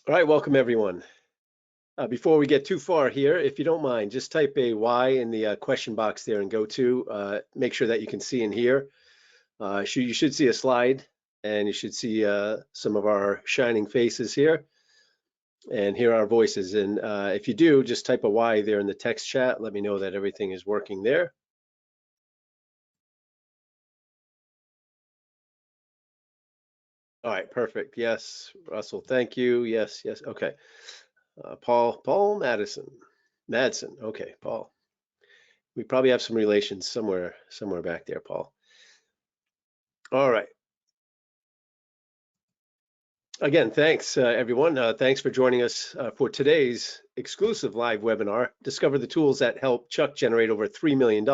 All right, welcome everyone. Before we get too far here, if you don't mind, just type a Y in the question box there and go to. Make sure that you can see and hear. You should see a slide, and you should see some of our shining faces here and hear our voices. And if you do, just type a Y there in the text chat. Let me know that everything is working there. All right, perfect. Yes, Russell, thank you. Yes, yes. Okay. Paul Madsen. Okay, Paul. We probably have some relations somewhere back there, Paul. All right. Again, thanks everyone. Thanks for joining us for today's exclusive live webinar. Discover the tools that help Chuck generate over $3 million.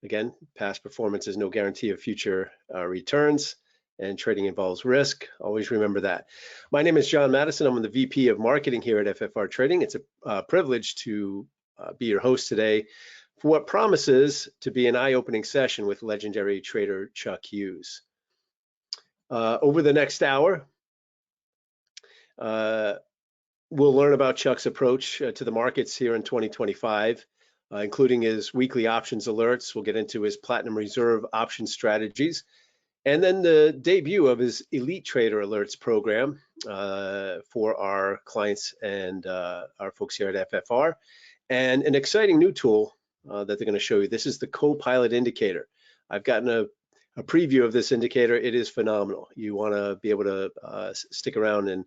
Again, past performance is no guarantee of future returns, and trading involves risk. Always remember that. My name is John Madison. I'm the VP of Marketing here at FFR Trading. It's a privilege to be your host today for what promises to be an eye-opening session with legendary trader Chuck Hughes. Over the next hour, we'll learn about Chuck's approach to the markets here in 2025, including his weekly options alerts. We'll get into his Platinum Reserve option strategies, and then the debut of his Elite Trader Alerts program for our clients and our folks here at FFR, and an exciting new tool that they're going to show you. This is the Copilot Indicator. I've gotten a preview of this indicator. It is phenomenal. You want to be able to stick around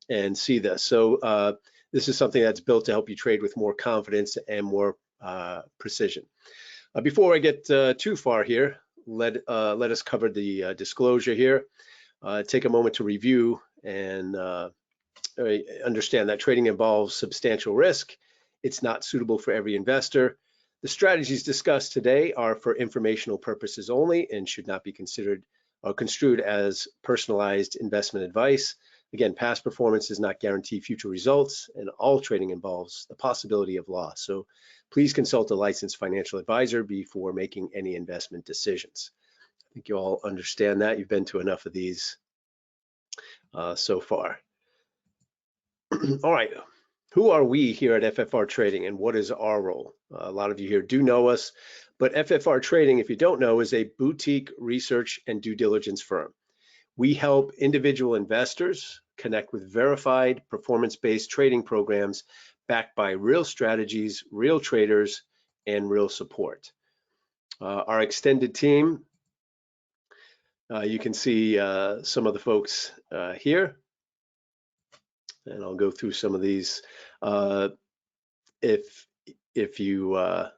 and see this. So this is something that's built to help you trade with more confidence and more precision. Before I get too far here, let us cover the disclosure here. Take a moment to review and understand that trading involves substantial risk. It's not suitable for every investor. The strategies discussed today are for informational purposes only and should not be considered or construed as personalized investment advice. Again, past performance does not guarantee future results, and all trading involves the possibility of loss. So please consult a licensed financial advisor before making any investment decisions. I think you all understand that. You've been to enough of these so far. All right. Who are we here at FFR Trading, and what is our role? A lot of you here do know us, but FFR Trading, if you don't know, is a boutique research and due diligence firm. We help individual investors connect with verified performance-based trading programs backed by real strategies, real traders, and real support. Our extended team, you can see some of the folks here, and I'll go through some of these. If you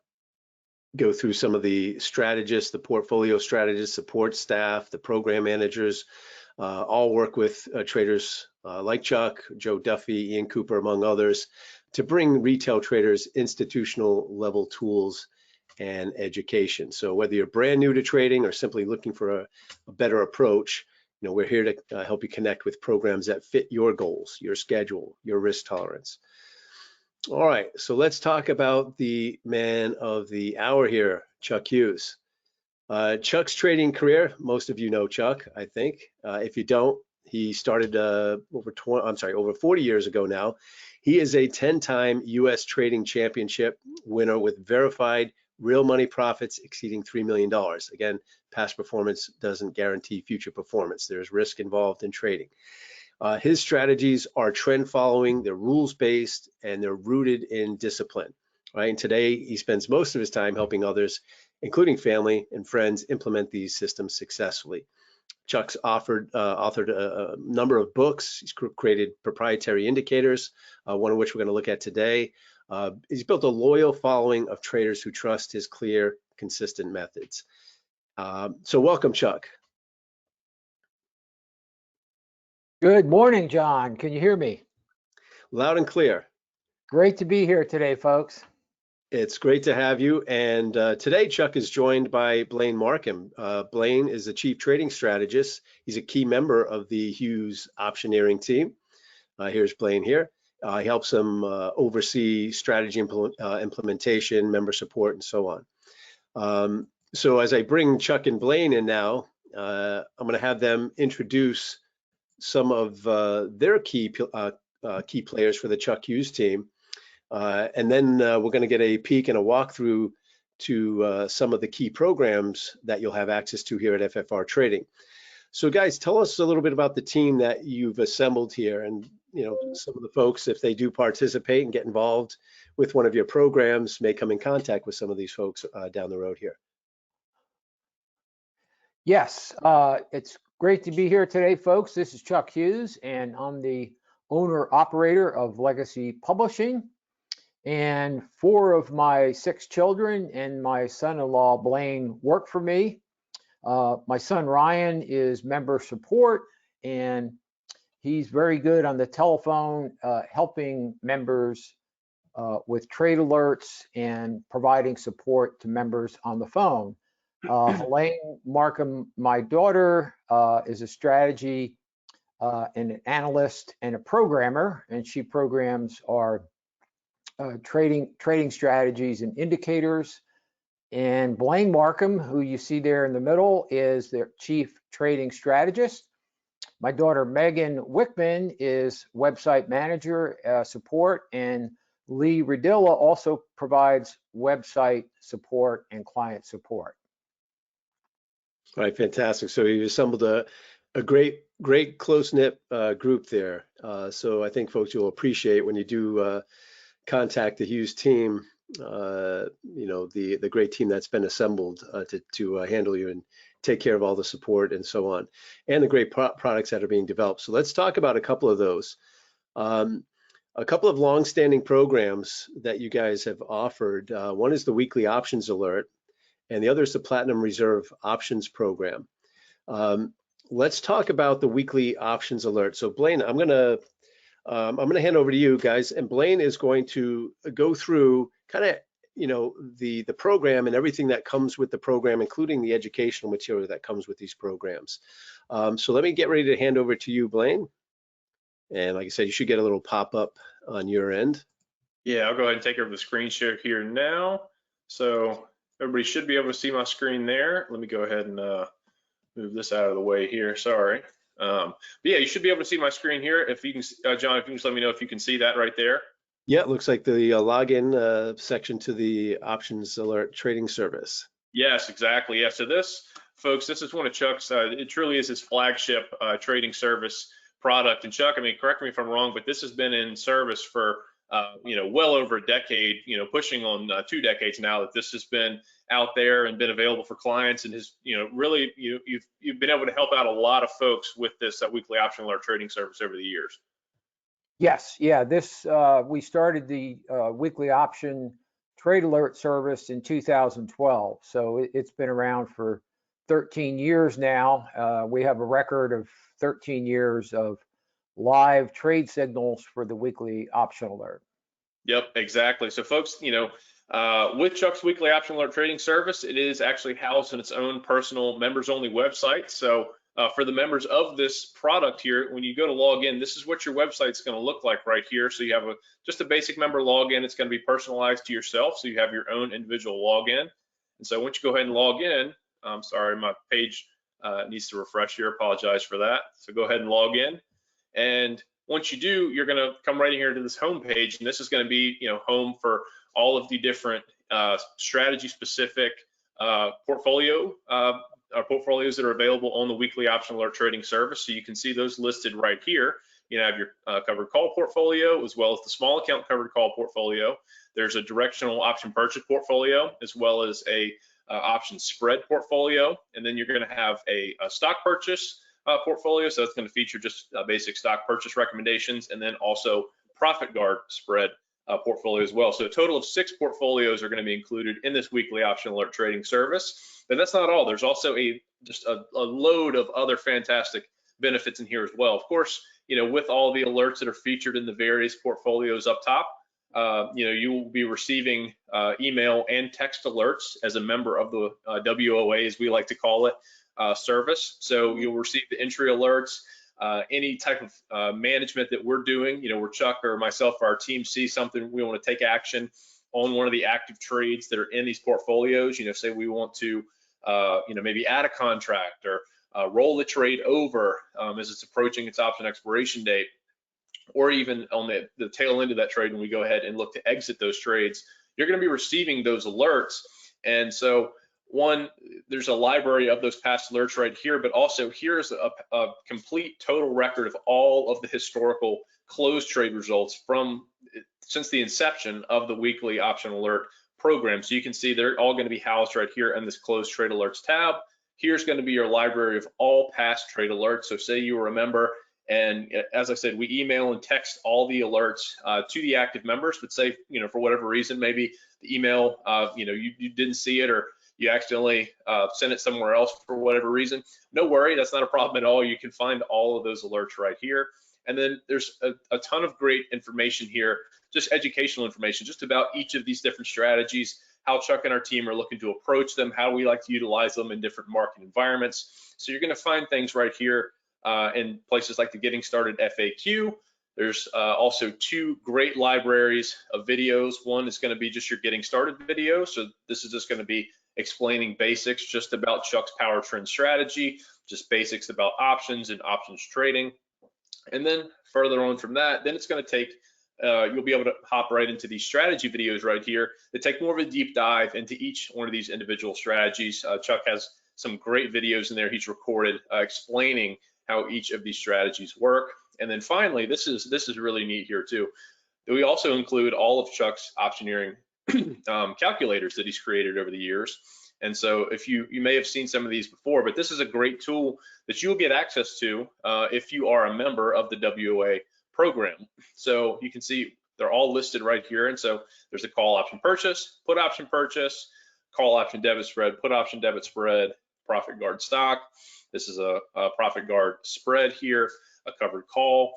go through some of the strategists, the portfolio strategists, support staff, the program managers, all work with traders like Chuck, Joe Duffy, Ian Cooper, among others, to bring retail traders institutional level tools and education. So whether you're brand new to trading or simply looking for a better approach, we're here to help you connect with programs that fit your goals, your schedule, your risk tolerance. All right, so let's talk about the man of the hour here, Chuck Hughes. Chuck's trading career, most of you know Chuck, I think. If you don't, he started over 40 years ago now. He is a 10-time U.S. Trading Championship winner with verified real money profits exceeding $3 million. Again, past performance doesn't guarantee future performance. There's risk involved in trading. His strategies are trend following, they're rules based, and they're rooted in discipline. Right? And today he spends most of his time helping others, including family and friends, implement these systems successfully. Chuck's authored a number of books. He's created proprietary indicators, one of which we're going to look at today. He's built a loyal following of traders who trust his clear, consistent methods. So welcome, Chuck. Good morning, John. Can you hear me? Loud and clear. Great to be here today, folks. It's great to have you. And today, Chuck is joined by Blaine Markham. Blaine is the chief trading strategist. He's a key member of the Hughes optioneering team. Here's Blaine here. He helps them oversee strategy implementation, member support, and so on. So as I bring Chuck and Blaine in now, I'm going to have them introduce some of their key players for the Chuck Hughes team. And then we're going to get a peek and a walkthrough to some of the key programs that you'll have access to here at FFR Trading. So guys, tell us a little bit about the team that you've assembled here, and some of the folks, if they do participate and get involved with one of your programs, may come in contact with some of these folks down the road here. Yes, it's great to be here today, folks. This is Chuck Hughes, and I'm the owner-operator of Legacy Publishing. And 4 of my 6 children and my son-in-law, Blaine, work for me. My son, Ryan, is member support, and he's very good on the telephone, helping members with trade alerts and providing support to members on the phone. Elaine Markham, my daughter, is a strategy and an analyst and a programmer, and she programs our trading strategies and indicators. And Blaine Markham, who you see there in the middle, is their chief trading strategist. My daughter Megan Wickman is website manager support, and Lee Radilla also provides website support and client support. All right, fantastic. So you've assembled a great close-knit group there. So I think folks will appreciate when you do contact the Hughes team, the great team that's been assembled to handle you and take care of all the support and so on, and the great products that are being developed. So let's talk about a couple of those. A couple of long-standing programs that you guys have offered. One is the weekly options alert, and the other is the Platinum Reserve Options Program. Let's talk about the weekly options alert. So Blaine, I'm gonna hand over to you guys, and Blaine is going to go through kind of the program and everything that comes with the program, including the educational material that comes with these programs. So let me get ready to hand over to you, Blaine. And like I said, you should get a little pop-up on your end. Yeah, I'll go ahead and take over the screen share here now. So everybody should be able to see my screen there. Let me go ahead and move this out of the way here. Sorry. But yeah, you should be able to see my screen here. If you can, John, if you can just let me know if you can see that right there. Yeah, it looks like the login section to the options alert trading service. Yes, exactly. Yeah. So this, folks, this is one of Chuck's. It truly is his flagship trading service product. And Chuck, I mean, correct me if I'm wrong, but this has been in service for well over a decade. Pushing on 2 decades now that this has been out there and been available for clients, and has really you've been able to help out a lot of folks with this weekly option alert trading service over the years. Yes, yeah, this we started the weekly option trade alert service in 2012, so it's been around for 13 years now. We have a record of 13 years of live trade signals for the weekly option alert. Yep, exactly. So folks, with Chuck's weekly option alert trading service, it is actually housed in its own personal members only website. So for the members of this product here, when you go to log in, this is what your website's going to look like right here. So you have just a basic member login. It's going to be personalized to yourself, so you have your own individual login. And so once you go ahead and log in, I'm sorry, my page needs to refresh here. Apologize for that. So go ahead and log in, and once you do, you're going to come right in here to this home page, and this is going to be home for all of the different strategy specific portfolios that are available on the weekly option alert trading service. So you can see those listed right here. You have your covered call portfolio, as well as the small account covered call portfolio. There's a directional option purchase portfolio, as well as a option spread portfolio, and then you're going to have a stock purchase portfolio. So that's going to feature just basic stock purchase recommendations, and then also profit guard spread portfolio as well. So a total of 6 portfolios are going to be included in this weekly option alert trading service. But that's not all. There's also just a load of other fantastic benefits in here as well. Of course, with all the alerts that are featured in the various portfolios up top, you will be receiving email and text alerts as a member of the WOA, as we like to call it, service. So you'll receive the entry alerts, any type of management that we're doing, where Chuck or myself or our team see something, we want to take action on one of the active trades that are in these portfolios. Say we want to maybe add a contract, or roll the trade over as it's approaching its option expiration date, or even on the tail end of that trade when we go ahead and look to exit those trades, you're going to be receiving those alerts. And so one, there's a library of those past alerts right here, but also here's a complete total record of all of the historical closed trade results since the inception of the weekly option alert program. So you can see they're all going to be housed right here in this closed trade alerts tab. Here's going to be your library of all past trade alerts. So say you were a member, and as I said, we email and text all the alerts to the active members, but say, for whatever reason, maybe the email, you didn't see it, or you accidentally sent it somewhere else for whatever reason. No worry, that's not a problem at all. You can find all of those alerts right here. And then there's a ton of great information here, just educational information, just about each of these different strategies, how Chuck and our team are looking to approach them, how we like to utilize them in different market environments. So you're going to find things right here in places like the Getting Started FAQ. There's also two great libraries of videos. One is going to be just your Getting Started video. So this is just going to be explaining basics just about Chuck's PowerTrend strategy, just basics about options and options trading. And then further on from that, then it's going to take, you'll be able to hop right into these strategy videos right here that take more of a deep dive into each one of these individual strategies. Chuck has some great videos in there he's recorded explaining how each of these strategies work. And then finally, this is really neat here too. We also include all of Chuck's optioneering calculators that he's created over the years. And so if you may have seen some of these before, but this is a great tool that you'll get access to if you are a member of the WOA program. So you can see they're all listed right here. And so there's a call option purchase, put option purchase, call option debit spread, put option debit spread, profit guard stock. This is a profit guard spread here, a covered call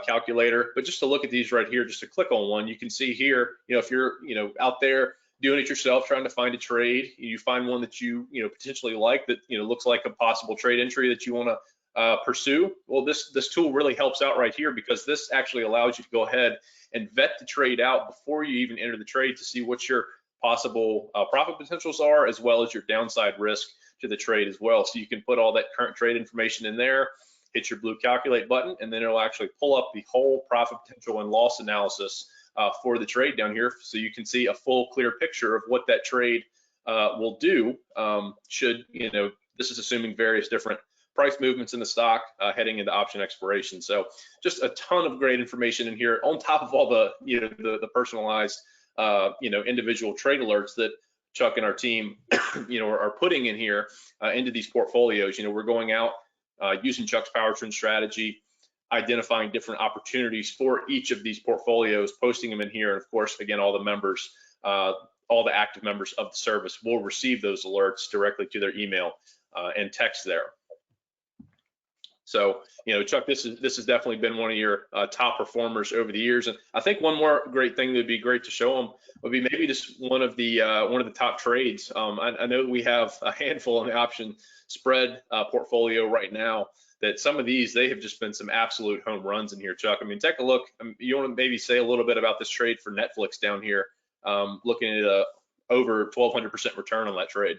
calculator. But just to look at these right here, just to click on one, you can see here, if you're out there doing it yourself, trying to find a trade, you find one that you potentially like, that looks like a possible trade entry that you want to pursue. Well, this tool really helps out right here, because this actually allows you to go ahead and vet the trade out before you even enter the trade to see what your possible profit potentials are, as well as your downside risk to the trade as well. So you can put all that current trade information in there, hit your blue calculate button, and then it'll actually pull up the whole profit potential and loss analysis for the trade down here, so you can see a full clear picture of what that trade will do should, this is assuming various different price movements in the stock heading into option expiration. So just a ton of great information in here, on top of all the the personalized individual trade alerts that Chuck and our team are putting in here into these portfolios. We're going out using Chuck's PowerTrend strategy, identifying different opportunities for each of these portfolios, posting them in here, and of course, again, all the members, all the active members of the service will receive those alerts directly to their email and text there. So, Chuck, this has definitely been one of your top performers over the years, and I think one more great thing that'd be great to show them would be maybe just one of the top trades. I know we have a handful in the option spread portfolio right now, that some of these, they have just been some absolute home runs in here, Chuck. I mean, take a look. You want to maybe say a little bit about this trade for Netflix down here, looking at a over 1,200% return on that trade.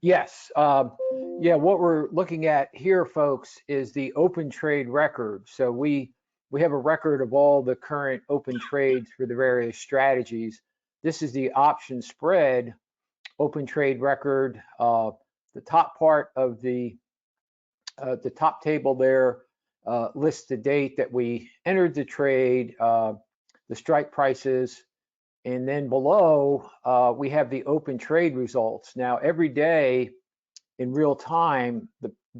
Yes. Yeah, what we're looking at here, folks, is the open trade record. So we have a record of all the current open trades for the various strategies. This is the option spread open trade record. The top part of the top table there lists the date that we entered the trade, the strike prices, and then below we have the open trade results. Now, every day in real time,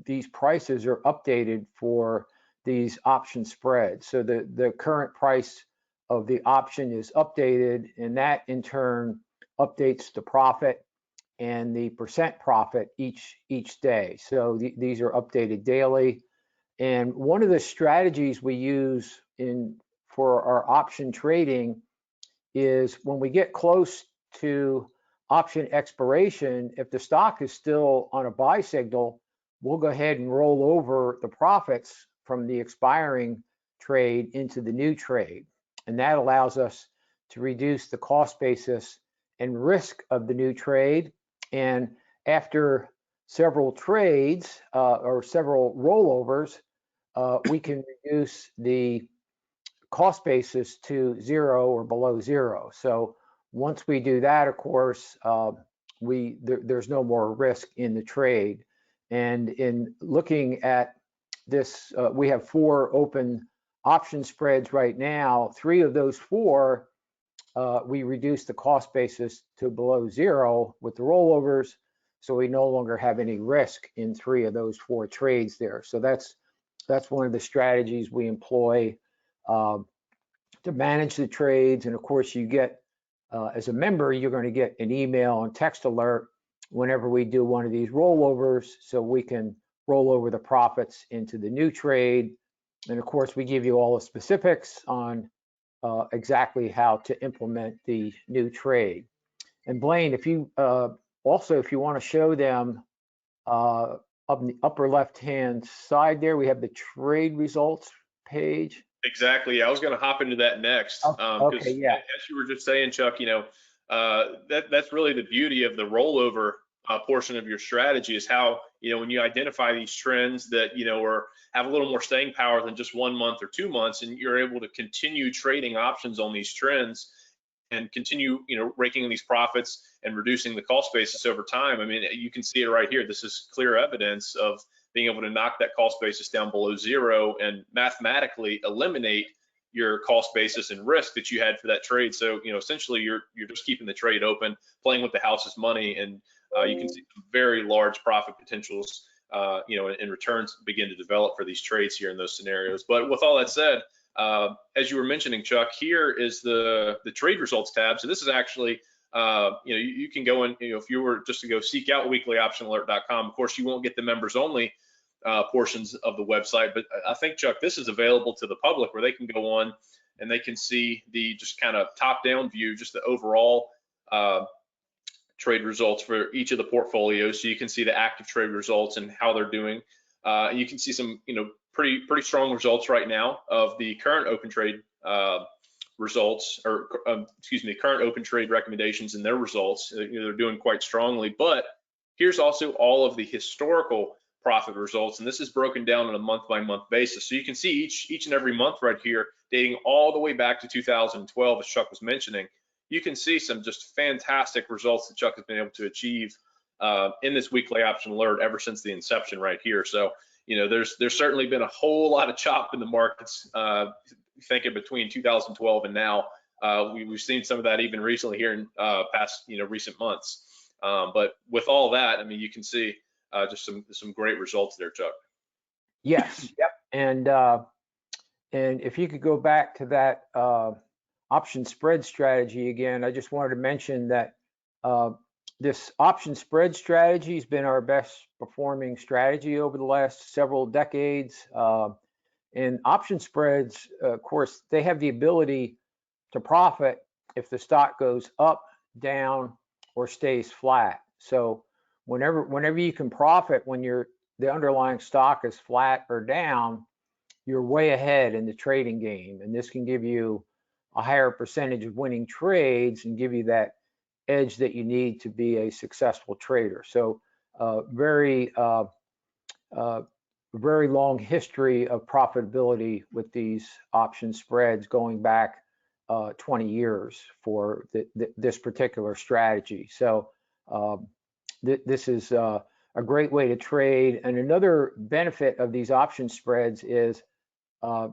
these prices are updated for these option spreads. So the current price of the option is updated, and that in turn updates the profit and the percent profit each day. So these are updated daily. And one of the strategies we use for our option trading is when we get close to option expiration, if the stock is still on a buy signal, we'll go ahead and roll over the profits from the expiring trade into the new trade. And that allows us to reduce the cost basis and risk of the new trade. And after several trades or several rollovers, we can reduce the cost basis to 0 or below 0. So once we do that, of course, there's no more risk in the trade. And in looking at this, we have 4 open option spreads right now. 3 of those 4, we reduced the cost basis to below 0 with the rollovers. So we no longer have any risk in 3 of those 4 trades there. So that's one of the strategies we employ to manage the trades. And of course, you get, as a member, you're going to get an email and text alert whenever we do one of these rollovers, so we can roll over the profits into the new trade. And of course, we give you all the specifics on exactly how to implement the new trade. And Blaine, if you also, if you want to show them up in the upper left-hand side there, we have the trade results page. Exactly. I was going to hop into that next. Okay, yeah. As you were just saying, Chuck, that's really the beauty of the rollover portion of your strategy, is how, when you identify these trends that, have a little more staying power than just 1 month or 2 months, and you're able to continue trading options on these trends and continue, raking in these profits and reducing the cost basis over time. I mean, you can see it right here. This is clear evidence of being able to knock that cost basis down below 0 and mathematically eliminate your cost basis and risk that you had for that trade. So, essentially you're just keeping the trade open, playing with the house's money, and you can see some very large profit potentials, and returns begin to develop for these trades here in those scenarios. But with all that said, as you were mentioning, Chuck, here is the trade results tab. So this is actually, you can go in, if you were just to go seek out weeklyoptionalert.com, of course, you won't get the members only portions of the website, but I think, Chuck, this is available to the public, where they can go on and they can see the just kind of top down view, just the overall trade results for each of the portfolios. So you can see the active trade results and how they're doing. And you can see some, pretty strong results right now of the current open trade results, or current open trade recommendations and their results. They're doing quite strongly. But here's also all of the historical profit results, and this is broken down on a month-by-month basis. So you can see each and every month right here, dating all the way back to 2012, as Chuck was mentioning. You can see some just fantastic results that Chuck has been able to achieve in this weekly option alert ever since the inception right here. So, there's certainly been a whole lot of chop in the markets, thinking between 2012 and now. We've seen some of that even recently here in past, recent months. But with all that, I mean, you can see just some great results there, Chuck. Yes. Yep. And if you could go back to that option spread strategy again, I just wanted to mention that this option spread strategy has been our best performing strategy over the last several decades. And option spreads, of course, they have the ability to profit if the stock goes up, down, or stays flat. So whenever you can profit when the underlying stock is flat or down, you're way ahead in the trading game. And this can give you a higher percentage of winning trades and give you that edge that you need to be a successful trader. So very long history of profitability with these option spreads going back 20 years for this particular strategy. So this is a great way to trade. And another benefit of these option spreads is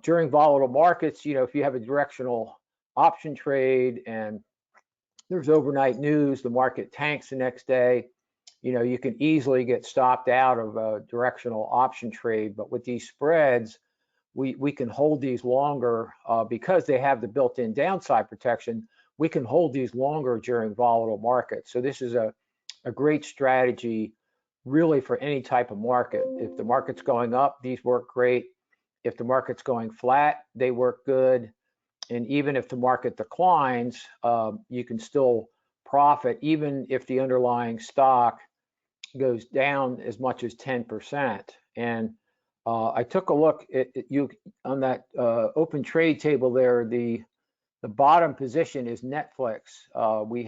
during volatile markets, if you have a directional option trade and there's overnight news, the market tanks the next day, you can easily get stopped out of a directional option trade. But with these spreads, we can hold these longer because they have the built-in downside protection. We can hold these longer during volatile markets. So this is a great strategy really for any type of market. If the market's going up, these work great. If the market's going flat, they work good. And even if the market declines, you can still profit, even if the underlying stock goes down as much as 10%. And I took a look at you on that open trade table there. The bottom position is Netflix. We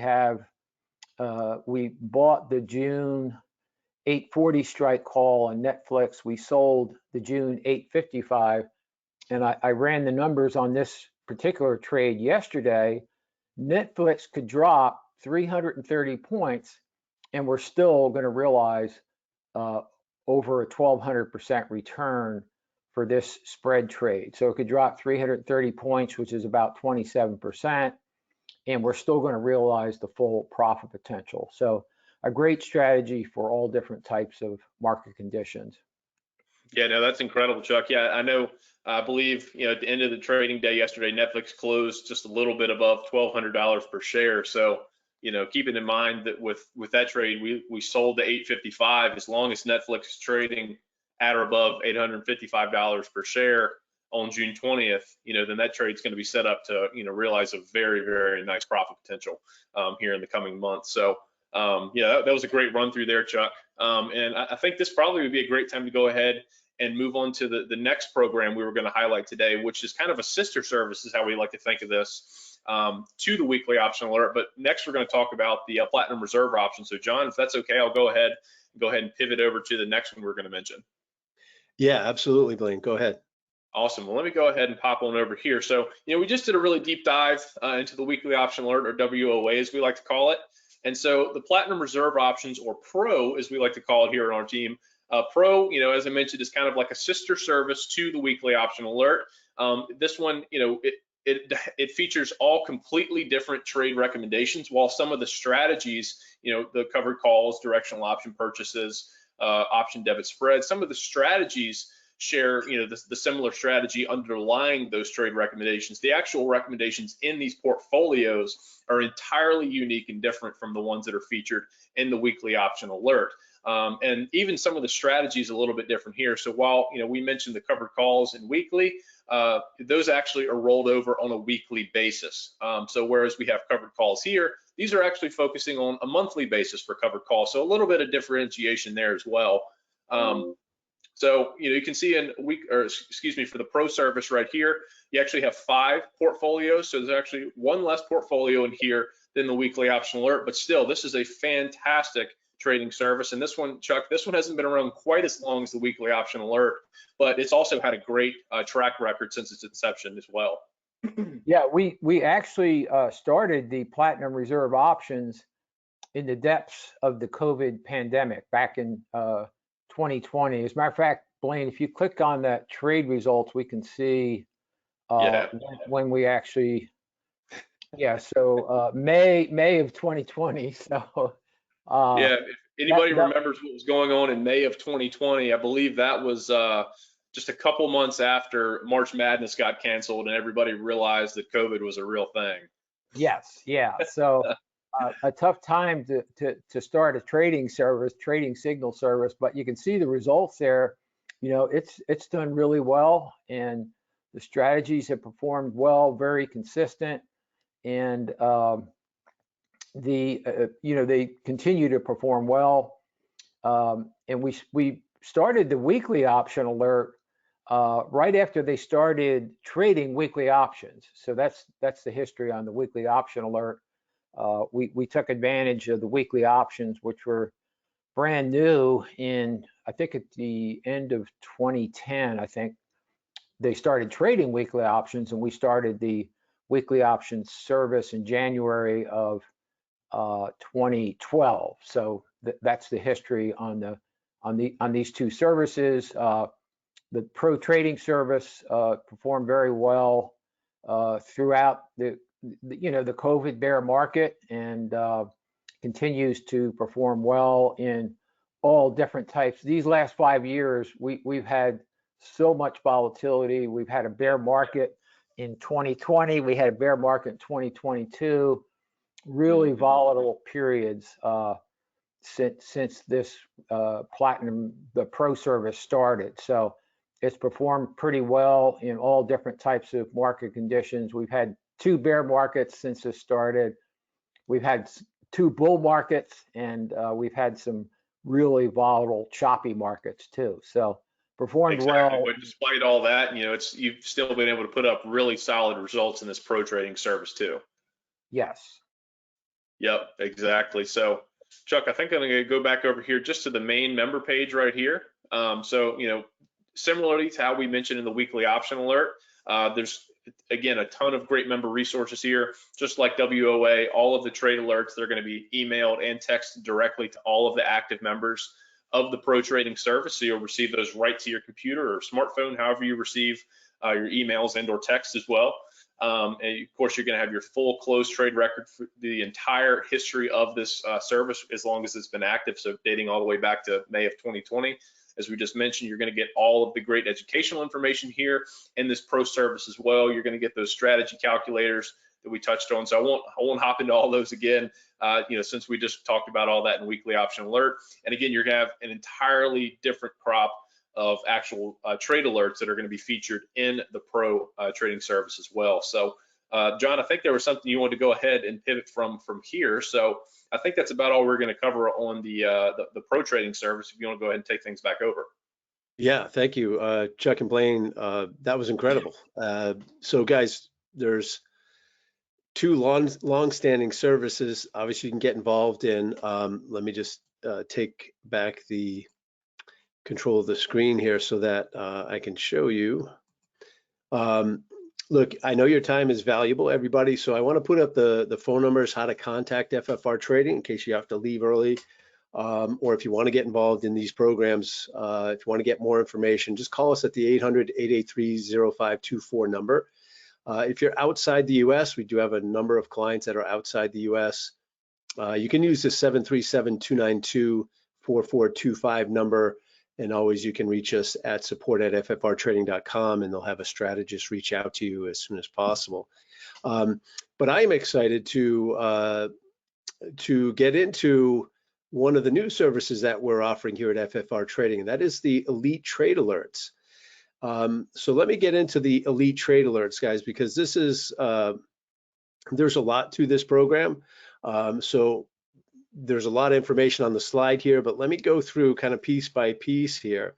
bought the June 8:40 strike call on Netflix. We sold the June 8:55, and I ran the numbers on this particular trade yesterday. Netflix could drop 330 points, and we're still going to realize over a 1,200% return for this spread trade. So it could drop 330 points, which is about 27%, and we're still going to realize the full profit potential. So a great strategy for all different types of market conditions. Yeah, no, that's incredible, Chuck. Yeah, I know. I believe, at the end of the trading day yesterday, Netflix closed just a little bit above $1,200 per share. So, keeping in mind that with that trade, we sold the 855. As long as Netflix is trading at or above $855 per share on June 20th, then that trade's going to be set up to, realize a very, very nice profit potential here in the coming months. So, that was a great run through there, Chuck. And I think this probably would be a great time to go ahead and move on to the next program we were going to highlight today, which is kind of a sister service, is how we like to think of this, to the weekly option alert. But next, we're going to talk about the Platinum Reserve option. So, John, if that's okay, I'll go ahead and pivot over to the next one we're going to mention. Yeah, absolutely, Blaine. Go ahead. Awesome. Well, let me go ahead and pop on over here. So, we just did a really deep dive into the weekly option alert, or WOA as we like to call it. And so the Platinum Reserve options, or Pro as we like to call it here on our team, Pro, as I mentioned, is kind of like a sister service to the weekly option alert. This one, it features all completely different trade recommendations, while some of the strategies, the covered calls, directional option purchases, option debit spread, some of the strategies share, the similar strategy underlying those trade recommendations. The actual recommendations in these portfolios are entirely unique and different from the ones that are featured in the weekly option alert. And even some of the strategies a little bit different here. So while, we mentioned the covered calls in weekly, those actually are rolled over on a weekly basis. So whereas we have covered calls here, these are actually focusing on a monthly basis for covered calls. So a little bit of differentiation there as well. So, you can see for the Pro service right here, you actually have 5 portfolios. So there's actually one less portfolio in here than the weekly option alert, but still, this is a fantastic trading service. And this one, Chuck, hasn't been around quite as long as the weekly option alert, but it's also had a great track record since its inception as well. Yeah, we actually started the Platinum Reserve options in the depths of the COVID pandemic back in 2020. As a matter of fact, Blaine, if you click on that trade results, we can see when we actually, so May of 2020. So if anybody remembers what was going on in May of 2020, I believe that was just a couple months after March Madness got canceled and everybody realized that COVID was a real thing. Yes, yeah. So a tough time to start a trading signal service, but you can see the results there. It's done really well, and the strategies have performed well, very consistent, and they continue to perform well. And we started the weekly option alert right after they started trading weekly options. So that's the history on the weekly option alert. We took advantage of the weekly options, which were brand new I think at the end of 2010. I think they started trading weekly options, and we started the weekly options service in January of 2012. So that's the history on these two services. The Pro Trading service performed very well throughout the COVID bear market, and continues to perform well in all different types. These last 5 years, we've had so much volatility. We've had a bear market in 2020. We had a bear market in 2022. Really volatile periods since this the Pro service started. So it's performed pretty well in all different types of market conditions. We've had 2 bear markets since this started. We've had 2 bull markets, and we've had some really volatile, choppy markets too. So performed well. But despite all that, you've still been able to put up really solid results in this Pro Trading service too. Yes. Yep, exactly. So Chuck, I think I'm going to go back over here just to the main member page right here. So, similarly to how we mentioned in the weekly option alert, there's, again, a ton of great member resources here. Just like WOA, all of the trade alerts, they're going to be emailed and texted directly to all of the active members of the Pro Trading service. So you'll receive those right to your computer or smartphone, however you receive your emails and or text as well. And of course, you're going to have your full closed trade record for the entire history of this service, as long as it's been active, so dating all the way back to May of 2020. As we just mentioned, you're going to get all of the great educational information here in this pro service as well. You're going to get those strategy calculators that we touched on. So I won't hop into all those again, since we just talked about all that in weekly option alert. And again, you're going to have an entirely different crop of actual trade alerts that are going to be featured in the pro trading service as well. So John, I think there was something you wanted to go ahead and pivot from here. So I think that's about all we're going to cover on the pro trading service. If you want to go ahead and take things back over. Yeah, thank you, Chuck and Blaine. That was incredible. So guys, there's two long-standing services obviously you can get involved in. Let me just take back the control of the screen here so that I can show you. Look, I know your time is valuable, everybody, so I want to put up the phone numbers, how to contact FFR Trading in case you have to leave early, or if you want to get involved in these programs, if you want to get more information, just call us at the 800-883-0524 number. If you're outside the US, we do have a number of clients that are outside the US. You can use the 737-292-4425 number. And always you can reach us at support@ffrtrading.com, and they'll have a strategist reach out to you as soon as possible. But I am excited to get into one of the new services that we're offering here at FFR Trading, and that is the Elite Trade Alerts. So let me get into the Elite Trade Alerts, guys, because this is there's a lot to this program. So there's a lot of information on the slide here, but let me go through kind of piece by piece here.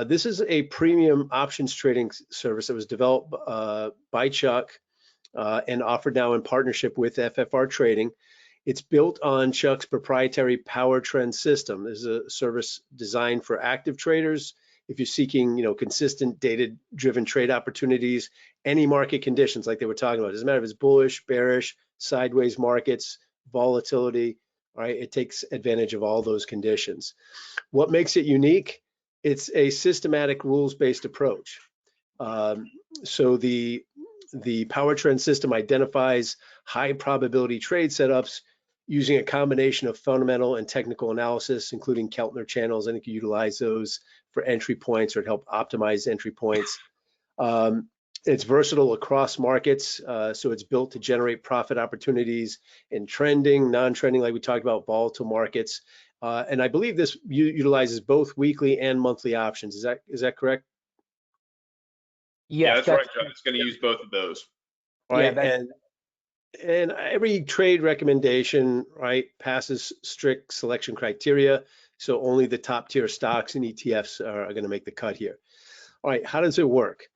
This is a premium options trading service that was developed by Chuck and offered now in partnership with FFR Trading. It's built on Chuck's proprietary PowerTrend system. This is a service designed for active traders. If you're seeking, consistent data-driven trade opportunities, any market conditions like they were talking about, it doesn't matter if it's bullish, bearish, sideways markets, volatility. All right, it takes advantage of all those conditions. What makes it unique? It's a systematic rules-based approach. So the PowerTrend system identifies high probability trade setups using a combination of fundamental and technical analysis, including Keltner channels. I think you utilize those for entry points or to help optimize entry points. It's versatile across markets, so it's built to generate profit opportunities in trending, non-trending, like we talked about, volatile markets. And I believe this utilizes both weekly and monthly options. Is that correct? Yes, yeah, that's right, John. It's going to use both of those. Right, yeah, and every trade recommendation, right, passes strict selection criteria. So only the top tier stocks and ETFs are going to make the cut here. All right, how does it work?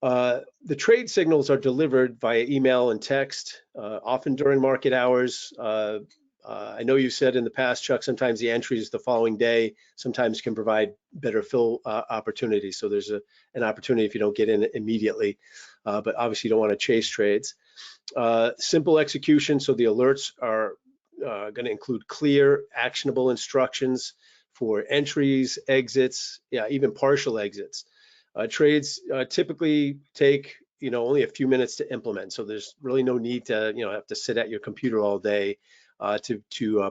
The trade signals are delivered via email and text, often during market hours. I know you said in the past, Chuck, sometimes the entries the following day sometimes can provide better fill opportunities. So there's an opportunity if you don't get in immediately, but obviously you don't want to chase trades. Simple execution, so the alerts are going to include clear, actionable instructions for entries, exits, yeah, even partial exits. Trades typically take, only a few minutes to implement. So there's really no need to, have to sit at your computer all day to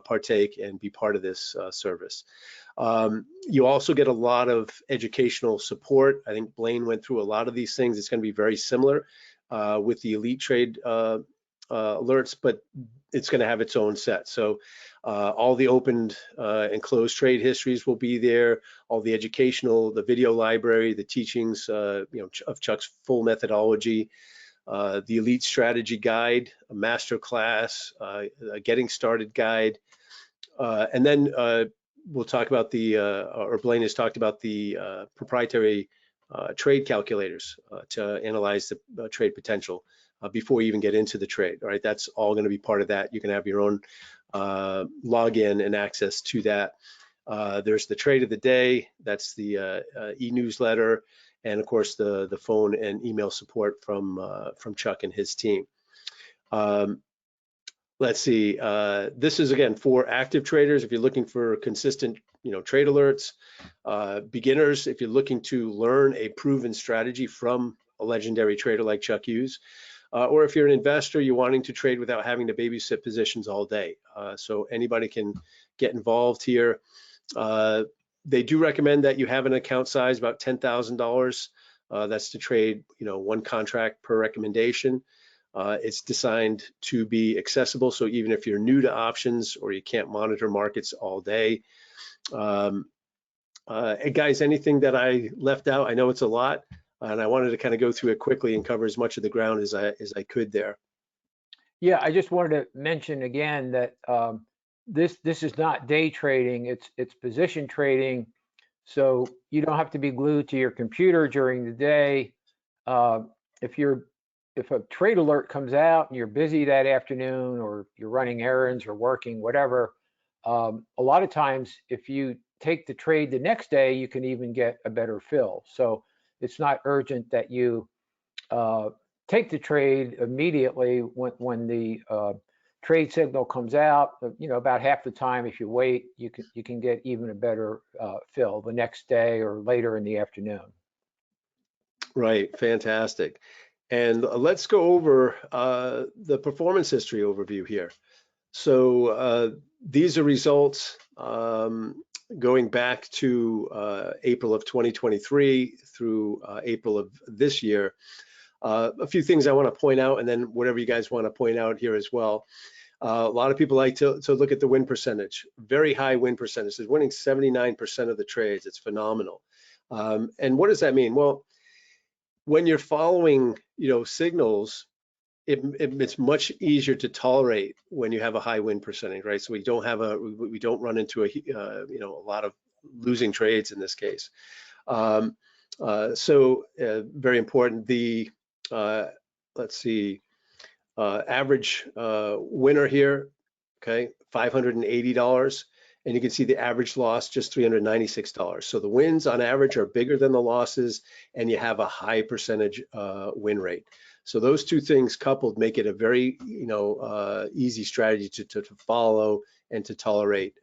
partake and be part of this service. You also get a lot of educational support. I think Blaine went through a lot of these things. It's going to be very similar with the Elite Trade alerts, but it's going to have its own set. So all the opened and closed trade histories will be there, all the educational, the video library, the teachings, of Chuck's full methodology, the Elite Strategy Guide, a master class, a getting started guide, and then we'll talk about or Blaine has talked about the proprietary trade calculators to analyze the trade potential before you even get into the trade. All right, that's all going to be part of that. You can have your own login and access to that. There's the trade of the day. That's the e-newsletter, and of course the phone and email support from Chuck and his team. Let's see. This is again for active traders. If you're looking for consistent, trade alerts, beginners, if you're looking to learn a proven strategy from a legendary trader like Chuck Hughes, or if you're an investor, you're wanting to trade without having to babysit positions all day. So anybody can get involved here. They do recommend that you have an account size about $10,000. That's to trade, one contract per recommendation. It's designed to be accessible, so even if you're new to options or you can't monitor markets all day. Guys, anything that I left out? I know it's a lot, and I wanted to kind of go through it quickly and cover as much of the ground as I could there. Yeah, I just wanted to mention again that this is not day trading, it's position trading. So you don't have to be glued to your computer during the day. If a trade alert comes out and you're busy that afternoon, or you're running errands or working, whatever, a lot of times if you take the trade the next day, you can even get a better fill. So it's not urgent that you take the trade immediately when the trade signal comes out. About half the time, if you wait, you can get even a better fill the next day or later in the afternoon. Right, fantastic. And let's go over the performance history overview here. So these are results going back to April of 2023 through April of this year. A few things I want to point out, and then whatever you guys want to point out here as well. A lot of people like to look at the win percentage. Very high win percentage. It's winning 79% of the trades. It's phenomenal. And what does that mean? Well, when you're following, signals, it's much easier to tolerate when you have a high win percentage, right? So we don't run into a lot of losing trades in this case. So very important. The let's see, average winner here, okay, $580. And you can see the average loss, just $396. So the wins on average are bigger than the losses, and you have a high percentage win rate. So those two things coupled make it a very, easy strategy to follow and to tolerate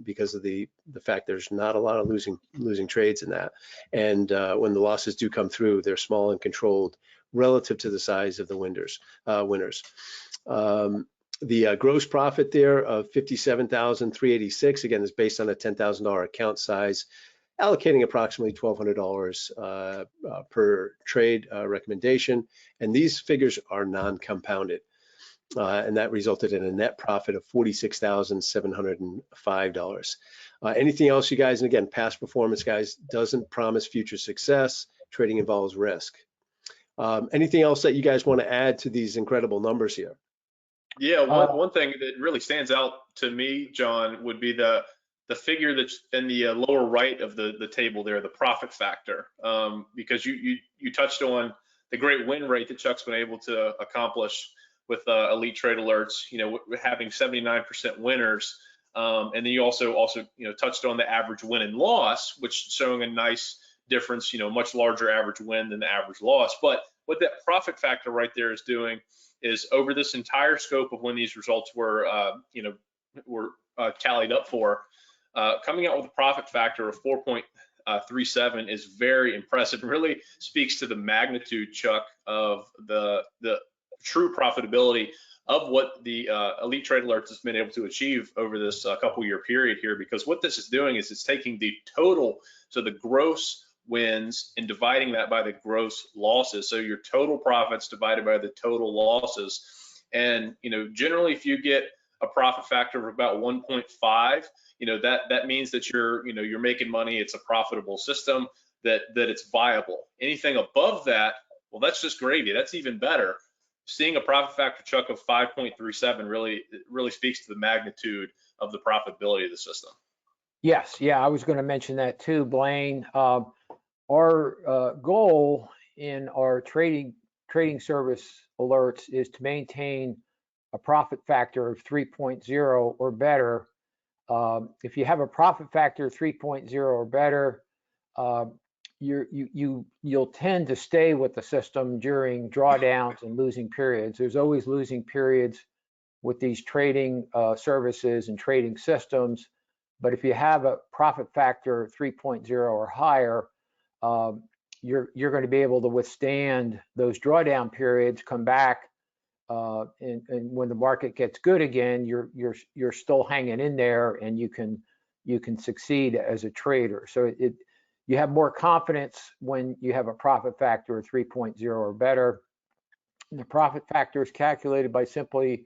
because of the fact there's not a lot of losing trades in that. And when the losses do come through, they're small and controlled relative to the size of the winners. The gross profit there of $57,386, again, is based on a $10,000 account size, allocating approximately $1,200 per trade recommendation. And these figures are non-compounded. And that resulted in a net profit of $46,705. Anything else, you guys? And again, past performance, guys, doesn't promise future success. Trading involves risk. Anything else that you guys want to add to these incredible numbers here? Yeah, one thing that really stands out to me, John, would be the figure that's in the lower right of the table there, the profit factor, because you touched on the great win rate that Chuck's been able to accomplish with elite trade alerts, having 79% winners, and then you also touched on the average win and loss, which showing a nice difference, much larger average win than the average loss. But what that profit factor right there is doing is, over this entire scope of when these results were tallied up for, coming out with a profit factor of 4.37 is very impressive. It really speaks to the magnitude, Chuck, of the true profitability of what the elite trade alerts has been able to achieve over this couple year period here. Because what this is doing is it's taking the total, so the gross wins, and dividing that by the gross losses. So your total profits divided by the total losses. And generally, if you get a profit factor of about 1.5, that means that you're making money. It's a profitable system, that it's viable. Anything above that, well, that's just gravy. That's even better. Seeing a profit factor, Chuck, of 5.37 really speaks to the magnitude of the profitability of the system. Yes, yeah, I was going to mention that too, Blaine. Our goal in our trading service alerts is to maintain a profit factor of 3.0 or better. If you have a profit factor of 3.0 or better, you'll tend to stay with the system during drawdowns and losing periods. There's always losing periods with these trading services and trading systems. But if you have a profit factor 3.0 or higher, you're going to be able to withstand those drawdown periods, come back, and when the market gets good again, you're still hanging in there, and you can succeed as a trader. So you have more confidence when you have a profit factor of 3.0 or better. And the profit factor is calculated by simply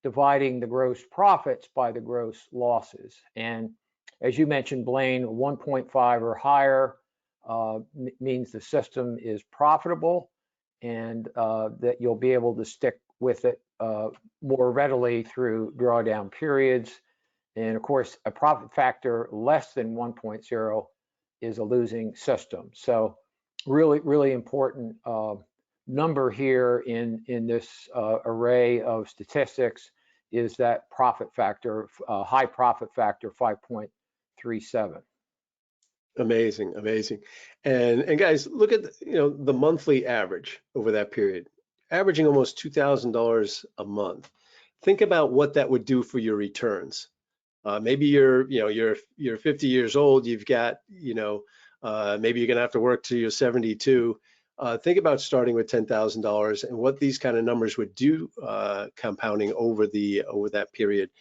dividing the gross profits by the gross losses. And as you mentioned, Blaine, 1.5 or higher means the system is profitable, and that you'll be able to stick with it more readily through drawdown periods. And of course, a profit factor less than 1.0 is a losing system. So really, really important number here in this array of statistics is that profit factor, high profit factor, 5.37. Amazing, amazing. And guys, look at the monthly average over that period, averaging almost $2,000 a month. Think about what that would do for your returns. Maybe you're 50 years old. You've got maybe you're gonna have to work till you're 72. Think about starting with $10,000 and what these kind of numbers would do compounding over that period.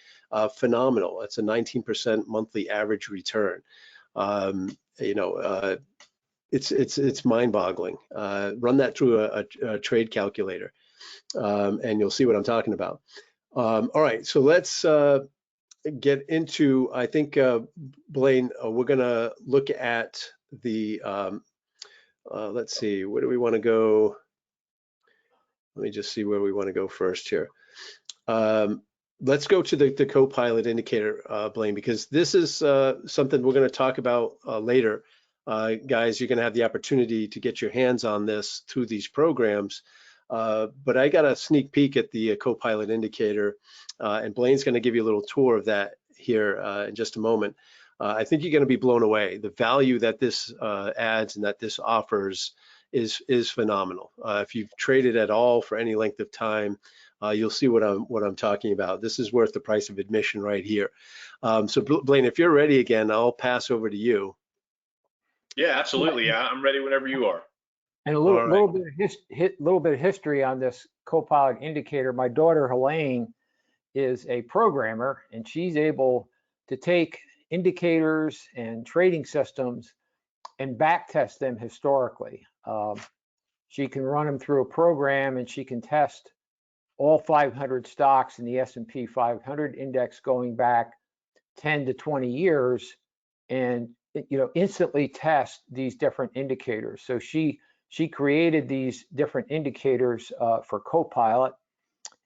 Phenomenal. It's a 19% monthly average return. It's mind-boggling. Run that through a trade calculator, and you'll see what I'm talking about. All right, so let's get into, I think, Blaine, we're gonna look at the, let's see, where do we wanna go? Let me just see where we wanna go first here. Let's go to the co-pilot indicator, Blaine, because this is something we're gonna talk about later. Guys, you're gonna have the opportunity to get your hands on this through these programs. But I got a sneak peek at the co-pilot indicator, and Blaine's going to give you a little tour of that here in just a moment. I think you're going to be blown away. The value that this adds and that this offers is phenomenal. If you've traded at all for any length of time, you'll see what I'm talking about. This is worth the price of admission right here. So Blaine, if you're ready again, I'll pass over to you. Yeah, absolutely. Yeah, I'm ready whenever you are. And a little bit of history on this co-pilot indicator. My daughter Helene is a programmer, and she's able to take indicators and trading systems and back test them historically. She can run them through a program, and she can test all 500 stocks in the S&P 500 index going back 10 to 20 years, and instantly test these different indicators. So she created these different indicators for Copilot.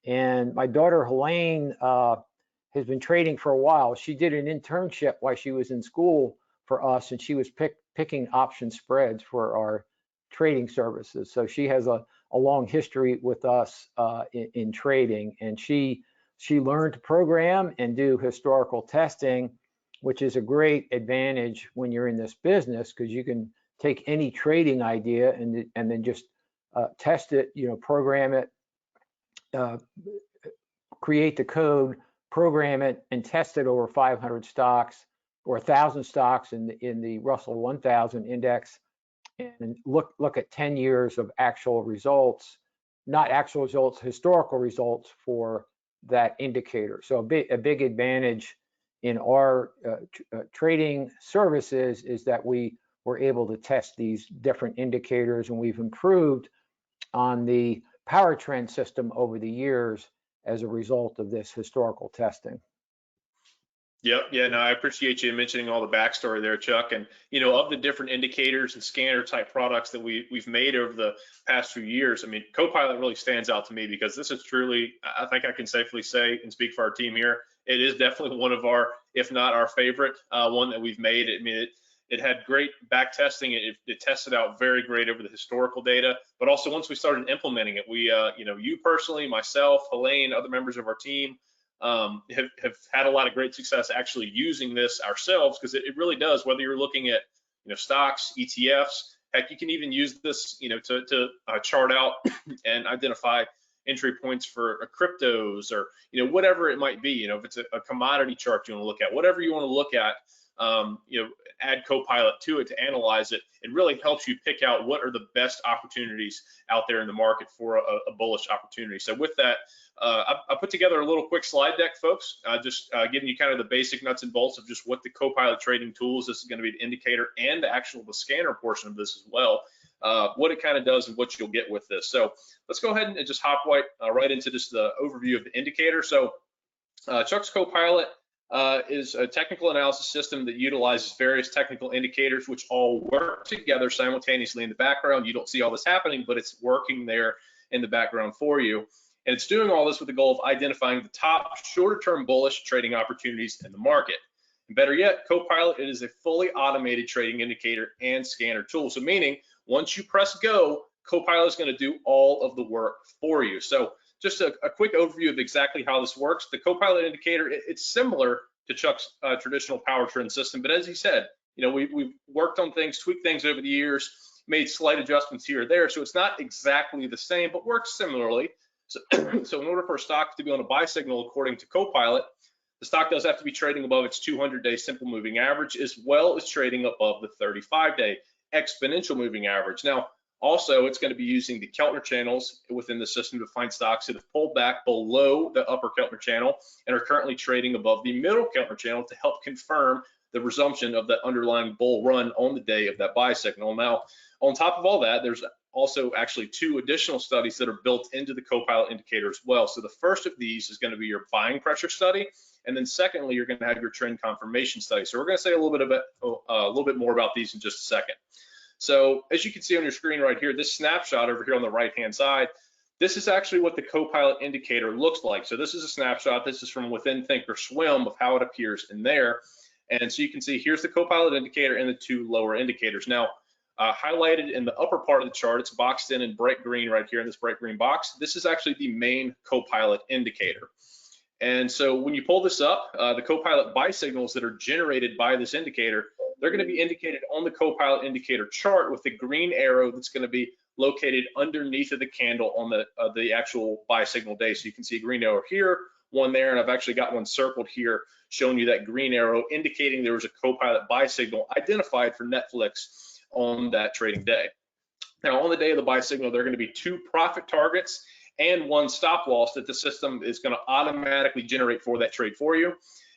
And my daughter Helene has been trading for a while. She did an internship while she was in school for us, and she was picking option spreads for our trading services. So she has a long history with us in trading, and she learned to program and do historical testing, which is a great advantage when you're in this business, because you can take any trading idea and then just test it, program it, create the code, program it, and test it over 500 stocks or 1,000 stocks in the Russell 1000 index, and look at 10 years of actual results, not actual results, historical results for that indicator. So a big advantage in our trading services is that we were able to test these different indicators, and we've improved on the PowerTrend system over the years as a result of this historical testing. Yep. Yeah. No, I appreciate you mentioning all the backstory there, Chuck. And of the different indicators and scanner type products that we've made over the past few years, I mean, Copilot really stands out to me because this is truly, I think I can safely say and speak for our team here, it is definitely one of our, if not our favorite one that we've made. I mean, It had great back testing. It tested out very great over the historical data, but also once we started implementing it, we, you personally, myself, Helene, other members of our team, have had a lot of great success actually using this ourselves, because it really does, whether you're looking at, stocks, ETFs, heck, you can even use this, to chart out and identify entry points for cryptos, or, whatever it might be. If it's a commodity chart you want to look at, whatever you want to look at, add Copilot to it to analyze it. It really helps you pick out what are the best opportunities out there in the market for a bullish opportunity. So with that, I put together a little quick slide deck, folks, just giving you kind of the basic nuts and bolts of just what the Copilot trading tools. This is going to be the indicator and the scanner portion of this as well. What it kind of does and what you'll get with this. So let's go ahead and just hop right into just the overview of the indicator. So Chuck's Copilot is a technical analysis system that utilizes various technical indicators which all work together simultaneously in the background. You don't see all this happening, but it's working there in the background for you. And it's doing all this with the goal of identifying the top shorter-term bullish trading opportunities in the market. And better yet, Copilot, it is a fully automated trading indicator and scanner tool. So meaning, once you press go, Copilot is going to do all of the work for you. So just a quick overview of exactly how this works. The Copilot indicator, it's similar to Chuck's traditional PowerTrend system, but as he said, we've worked on things, tweaked things over the years, made slight adjustments here or there, so it's not exactly the same, but works similarly. So in order for a stock to be on a buy signal according to Copilot, the stock does have to be trading above its 200-day simple moving average, as well as trading above the 35-day exponential moving average. Now, also, it's going to be using the Keltner channels within the system to find stocks that have pulled back below the upper Keltner channel and are currently trading above the middle Keltner channel to help confirm the resumption of the underlying bull run on the day of that buy signal. Now, on top of all that, there's also actually two additional studies that are built into the Copilot indicator as well. So the first of these is going to be your buying pressure study, and then secondly, you're going to have your trend confirmation study. So we're going to say a little bit more about these in just a second. So as you can see on your screen right here, this snapshot over here on the right-hand side, this is actually what the Copilot indicator looks like. So this is a snapshot. This is from within Thinkorswim of how it appears in there. And so you can see here's the Copilot indicator and the two lower indicators. Now, highlighted in the upper part of the chart, it's boxed in bright green right here in this bright green box. This is actually the main Copilot indicator. And so when you pull this up, the Copilot buy signals that are generated by this indicator, they're going to be indicated on the Copilot indicator chart with the green arrow that's going to be located underneath of the candle on the actual buy signal day. So you can see a green arrow here, one there, and I've actually got one circled here showing you that green arrow indicating there was a Copilot buy signal identified for Netflix on that trading day. Now, on the day of the buy signal, there are going to be two profit targets and one stop loss that the system is going to automatically generate for that trade for you.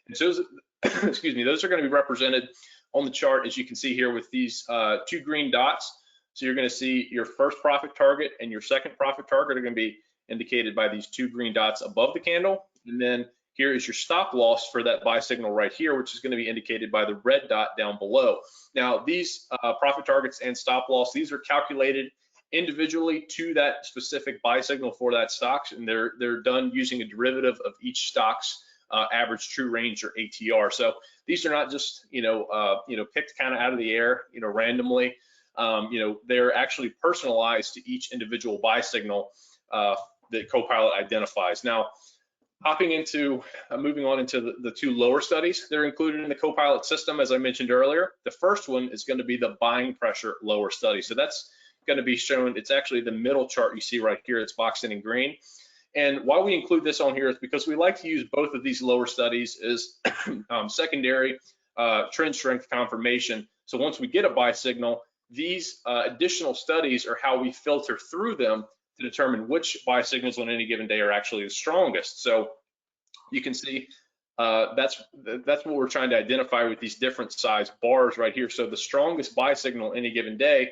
And so, excuse me, those are going to be represented on the chart, as you can see here, with these two green dots. So you're going to see your first profit target and your second profit target are going to be indicated by these two green dots above the candle. And then here is your stop loss for that buy signal right here, which is going to be indicated by the red dot down below. Now, these profit targets and stop loss, these are calculated individually to that specific buy signal for that stock, and they're done using a derivative of each stock's average true range, or ATR. So these are not just picked kind of out of the air randomly. They're actually personalized to each individual buy signal that Copilot identifies. Now, moving on into the two lower studies that are included in the Copilot system, as I mentioned earlier. The first one is going to be the buying pressure lower study. So that's going to be shown, it's actually the middle chart you see right here, it's boxed in green. And why we include this on here is because we like to use both of these lower studies as secondary trend strength confirmation. So once we get a buy signal, these additional studies are how we filter through them to determine which buy signals on any given day are actually the strongest. So you can see that's what we're trying to identify with these different size bars right here. So the strongest buy signal any given day,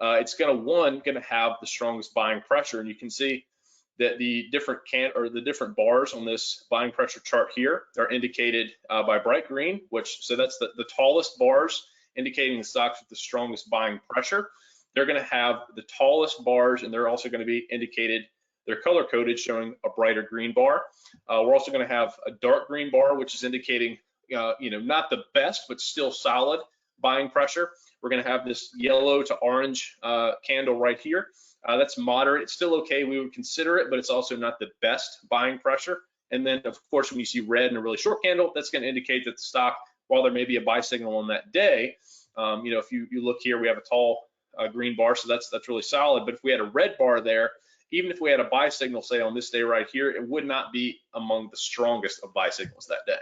it's going to have the strongest buying pressure, and you can see that the different bars on this buying pressure chart here are indicated by bright green, so that's the tallest bars indicating the stocks with the strongest buying pressure. They're going to have the tallest bars, and they're also going to be indicated, they're color coded, showing a brighter green bar. We're also going to have a dark green bar, which is indicating not the best, but still solid buying pressure. We're going to have this yellow to orange candle right here. That's moderate. It's still okay. We would consider it, but it's also not the best buying pressure. And then, of course, when you see red in a really short candle, that's going to indicate that the stock, while there may be a buy signal on that day, if you look here, we have a tall green bar, so that's really solid. But if we had a red bar there, even if we had a buy signal, say on this day right here, it would not be among the strongest of buy signals that day.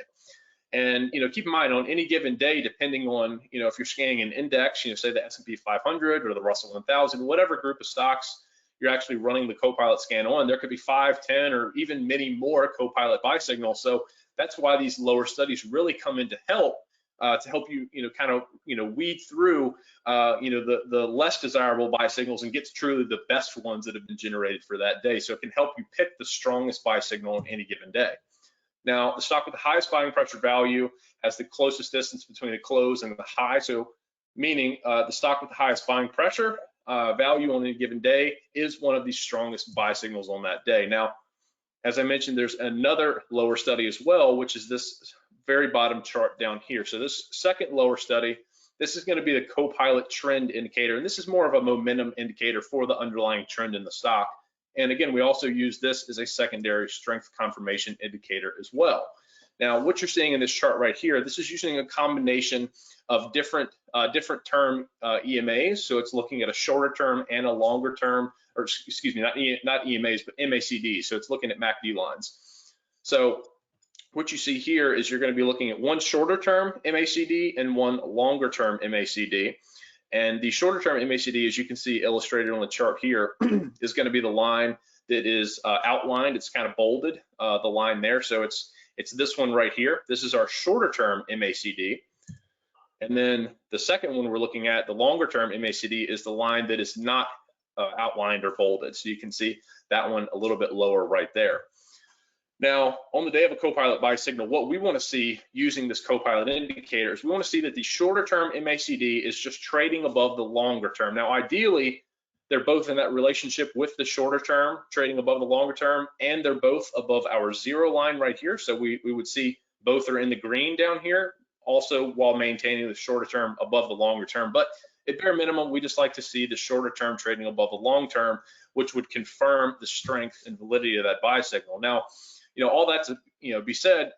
And keep in mind, on any given day, depending on if you're scanning an index, say the S&P 500 or the Russell 1000, whatever group of stocks you're actually running the Copilot scan on, there could be 5, 10, or even many more Copilot buy signals. So that's why these lower studies really come in to help you, weed through, the less desirable buy signals and get to truly the best ones that have been generated for that day. So it can help you pick the strongest buy signal on any given day. Now, the stock with the highest buying pressure value has the closest distance between the close and the high. So meaning the stock with the highest buying pressure value on any given day is one of the strongest buy signals on that day. Now, as I mentioned, there's another lower study as well, which is this very bottom chart down here. So this second lower study, this is going to be the Copilot trend indicator, and this is more of a momentum indicator for the underlying trend in the stock. And again, we also use this as a secondary strength confirmation indicator as well. Now, what you're seeing in this chart right here, this is using a combination of different term EMAs. So it's looking at a shorter term and a longer term, or excuse me, not EMAs, but MACDs. So it's looking at MACD lines. So what you see here is you're going to be looking at one shorter term MACD and one longer term MACD. And the shorter term MACD, as you can see illustrated on the chart here, is going to be the line that is outlined. It's kind of bolded, the line there. So it's this one right here. This is our shorter term MACD. And then the second one we're looking at, the longer term MACD, is the line that is not outlined or bolded. So you can see that one a little bit lower right there. Now, on the day of a Copilot buy signal, what we want to see using this Copilot indicator is we want to see that the shorter term MACD is just trading above the longer term. Now, ideally, they're both in that relationship with the shorter term, trading above the longer term, and they're both above our zero line right here. So we would see both are in the green down here, also while maintaining the shorter term above the longer term. But at bare minimum, we just like to see the shorter term trading above the long term, which would confirm the strength and validity of that buy signal. Now, all that to be said,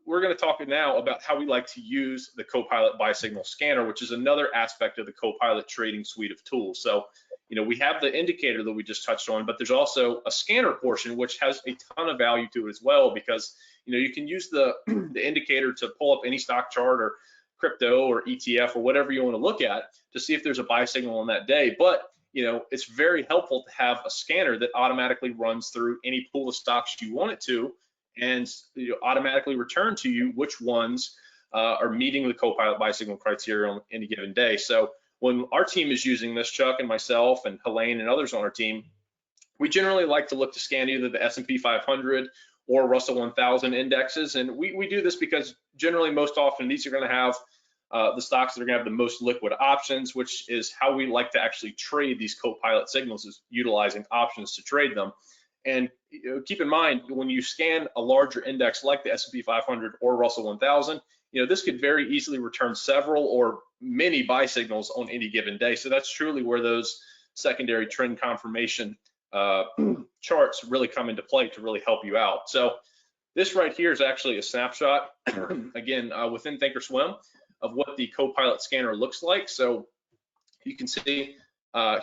we're going to talk now about how we like to use the Copilot buy signal scanner, which is another aspect of the Copilot trading suite of tools. So, we have the indicator that we just touched on, but there's also a scanner portion, which has a ton of value to it as well, because, you can use the indicator to pull up any stock chart or crypto or ETF or whatever you want to look at to see if there's a buy signal on that day. But it's very helpful to have a scanner that automatically runs through any pool of stocks you want it to, and automatically return to you which ones are meeting the Copilot buy signal criteria on any given day. So when our team is using this, Chuck and myself and Helene and others on our team, we generally like to look to scan either the S&P 500 or Russell 1000 indexes. And we do this because generally most often these are going to have the stocks that are going to have the most liquid options, which is how we like to actually trade these Copilot signals, is utilizing options to trade them. And keep in mind, when you scan a larger index like the S&P 500 or Russell 1000, this could very easily return several or many buy signals on any given day. So that's truly where those secondary trend confirmation charts really come into play to really help you out. So this right here is actually a snapshot, again, within Thinkorswim, of what the Copilot scanner looks like. So you can see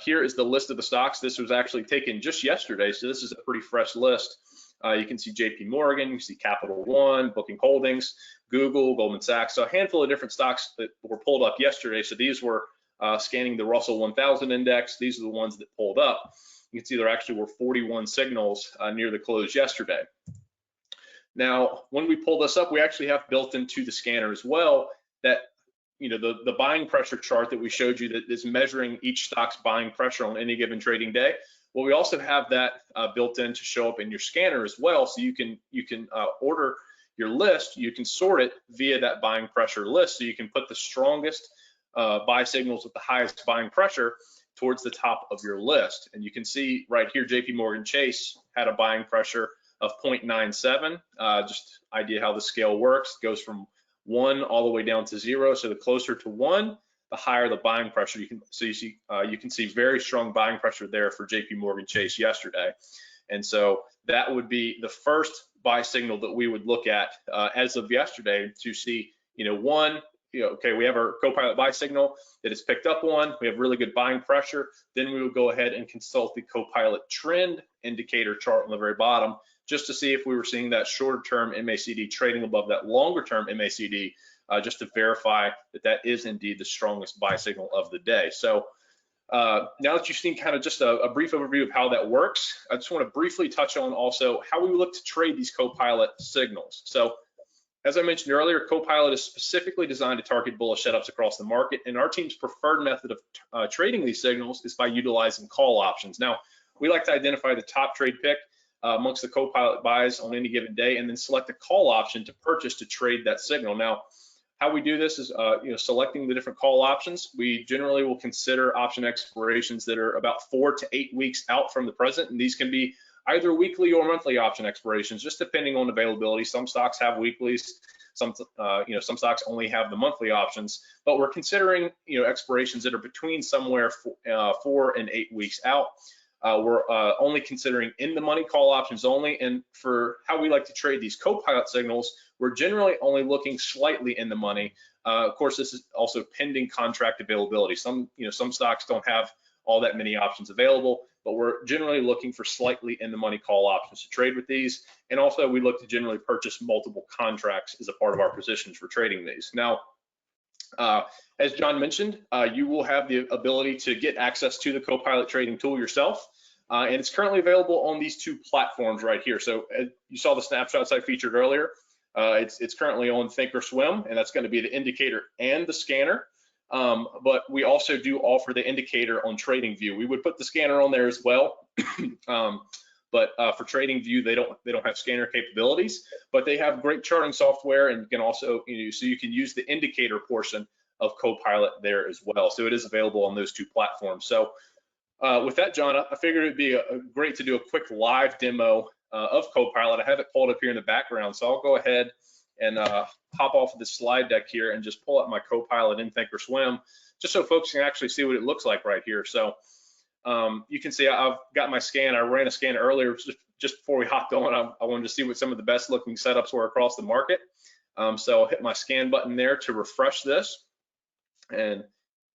here is the list of the stocks. This was actually taken just yesterday, so this is a pretty fresh list. You can see JP Morgan, you see Capital One, Booking Holdings, Google, Goldman Sachs. So a handful of different stocks that were pulled up yesterday. So these were scanning the Russell 1000 index. These are the ones that pulled up. You can see there actually were 41 signals near the close yesterday. Now, when we pull this up, we actually have built into the scanner as well that the buying pressure chart that we showed you that is measuring each stock's buying pressure on any given trading day. Well, we also have that built in to show up in your scanner as well. So you can order your list, you can sort it via that buying pressure list. So you can put the strongest buy signals with the highest buying pressure towards the top of your list. And you can see right here, JP Morgan Chase had a buying pressure of 0.97. Just idea how the scale works. It goes from 1 all the way down to 0. So the closer to 1, the higher the buying pressure. You can see very strong buying pressure there for JP Morgan Chase yesterday. And so that would be the first buy signal that we would look at as of yesterday to see, okay, we have our Copilot buy signal that it's picked up on. We have really good buying pressure. Then we would go ahead and consult the Copilot trend indicator chart on the very bottom, just to see if we were seeing that shorter term MACD trading above that longer term MACD, just to verify that that is indeed the strongest buy signal of the day. So now that you've seen kind of just a brief overview of how that works, I just want to briefly touch on also how we look to trade these Copilot signals. So as I mentioned earlier, Copilot is specifically designed to target bullish setups across the market, and our team's preferred method of trading these signals is by utilizing call options. Now, we like to identify the top trade pick amongst the Copilot buys on any given day, and then select a call option to purchase to trade that signal. Now, how we do this is selecting the different call options. We generally will consider option expirations that are about 4 to 8 weeks out from the present, and these can be either weekly or monthly option expirations, just depending on availability. Some stocks have weeklies, some stocks only have the monthly options, but we're considering expirations that are between somewhere 4 and 8 weeks out. We're only considering in the money call options only, and for how we like to trade these Copilot signals, we're generally only looking slightly in the money. Of course, this is also pending contract availability. Some stocks don't have all that many options available, but we're generally looking for slightly in the money call options to trade with these. And also we look to generally purchase multiple contracts as a part of our positions for trading these. Now, as John mentioned, you will have the ability to get access to the Copilot trading tool yourself. And it's currently available on these two platforms right here. So you saw the snapshots I featured earlier. It's currently on Thinkorswim, and that's going to be the indicator and the scanner. But we also do offer the indicator on TradingView. We would put the scanner on there as well. But for TradingView, they don't have scanner capabilities, but they have great charting software, and you can also so you can use the indicator portion of Copilot there as well. So it is available on those two platforms. So with that, John, I figured it'd be great to do a quick live demo of Copilot. I have it pulled up here in the background, so I'll go ahead and hop off of this slide deck here and just pull up my Copilot in Thinkorswim, just so folks can actually see what it looks like right here. So you can see I've got my scan. I ran a scan earlier just before we hopped on. I wanted to see what some of the best looking setups were across the market. So I'll hit my scan button there to refresh this, and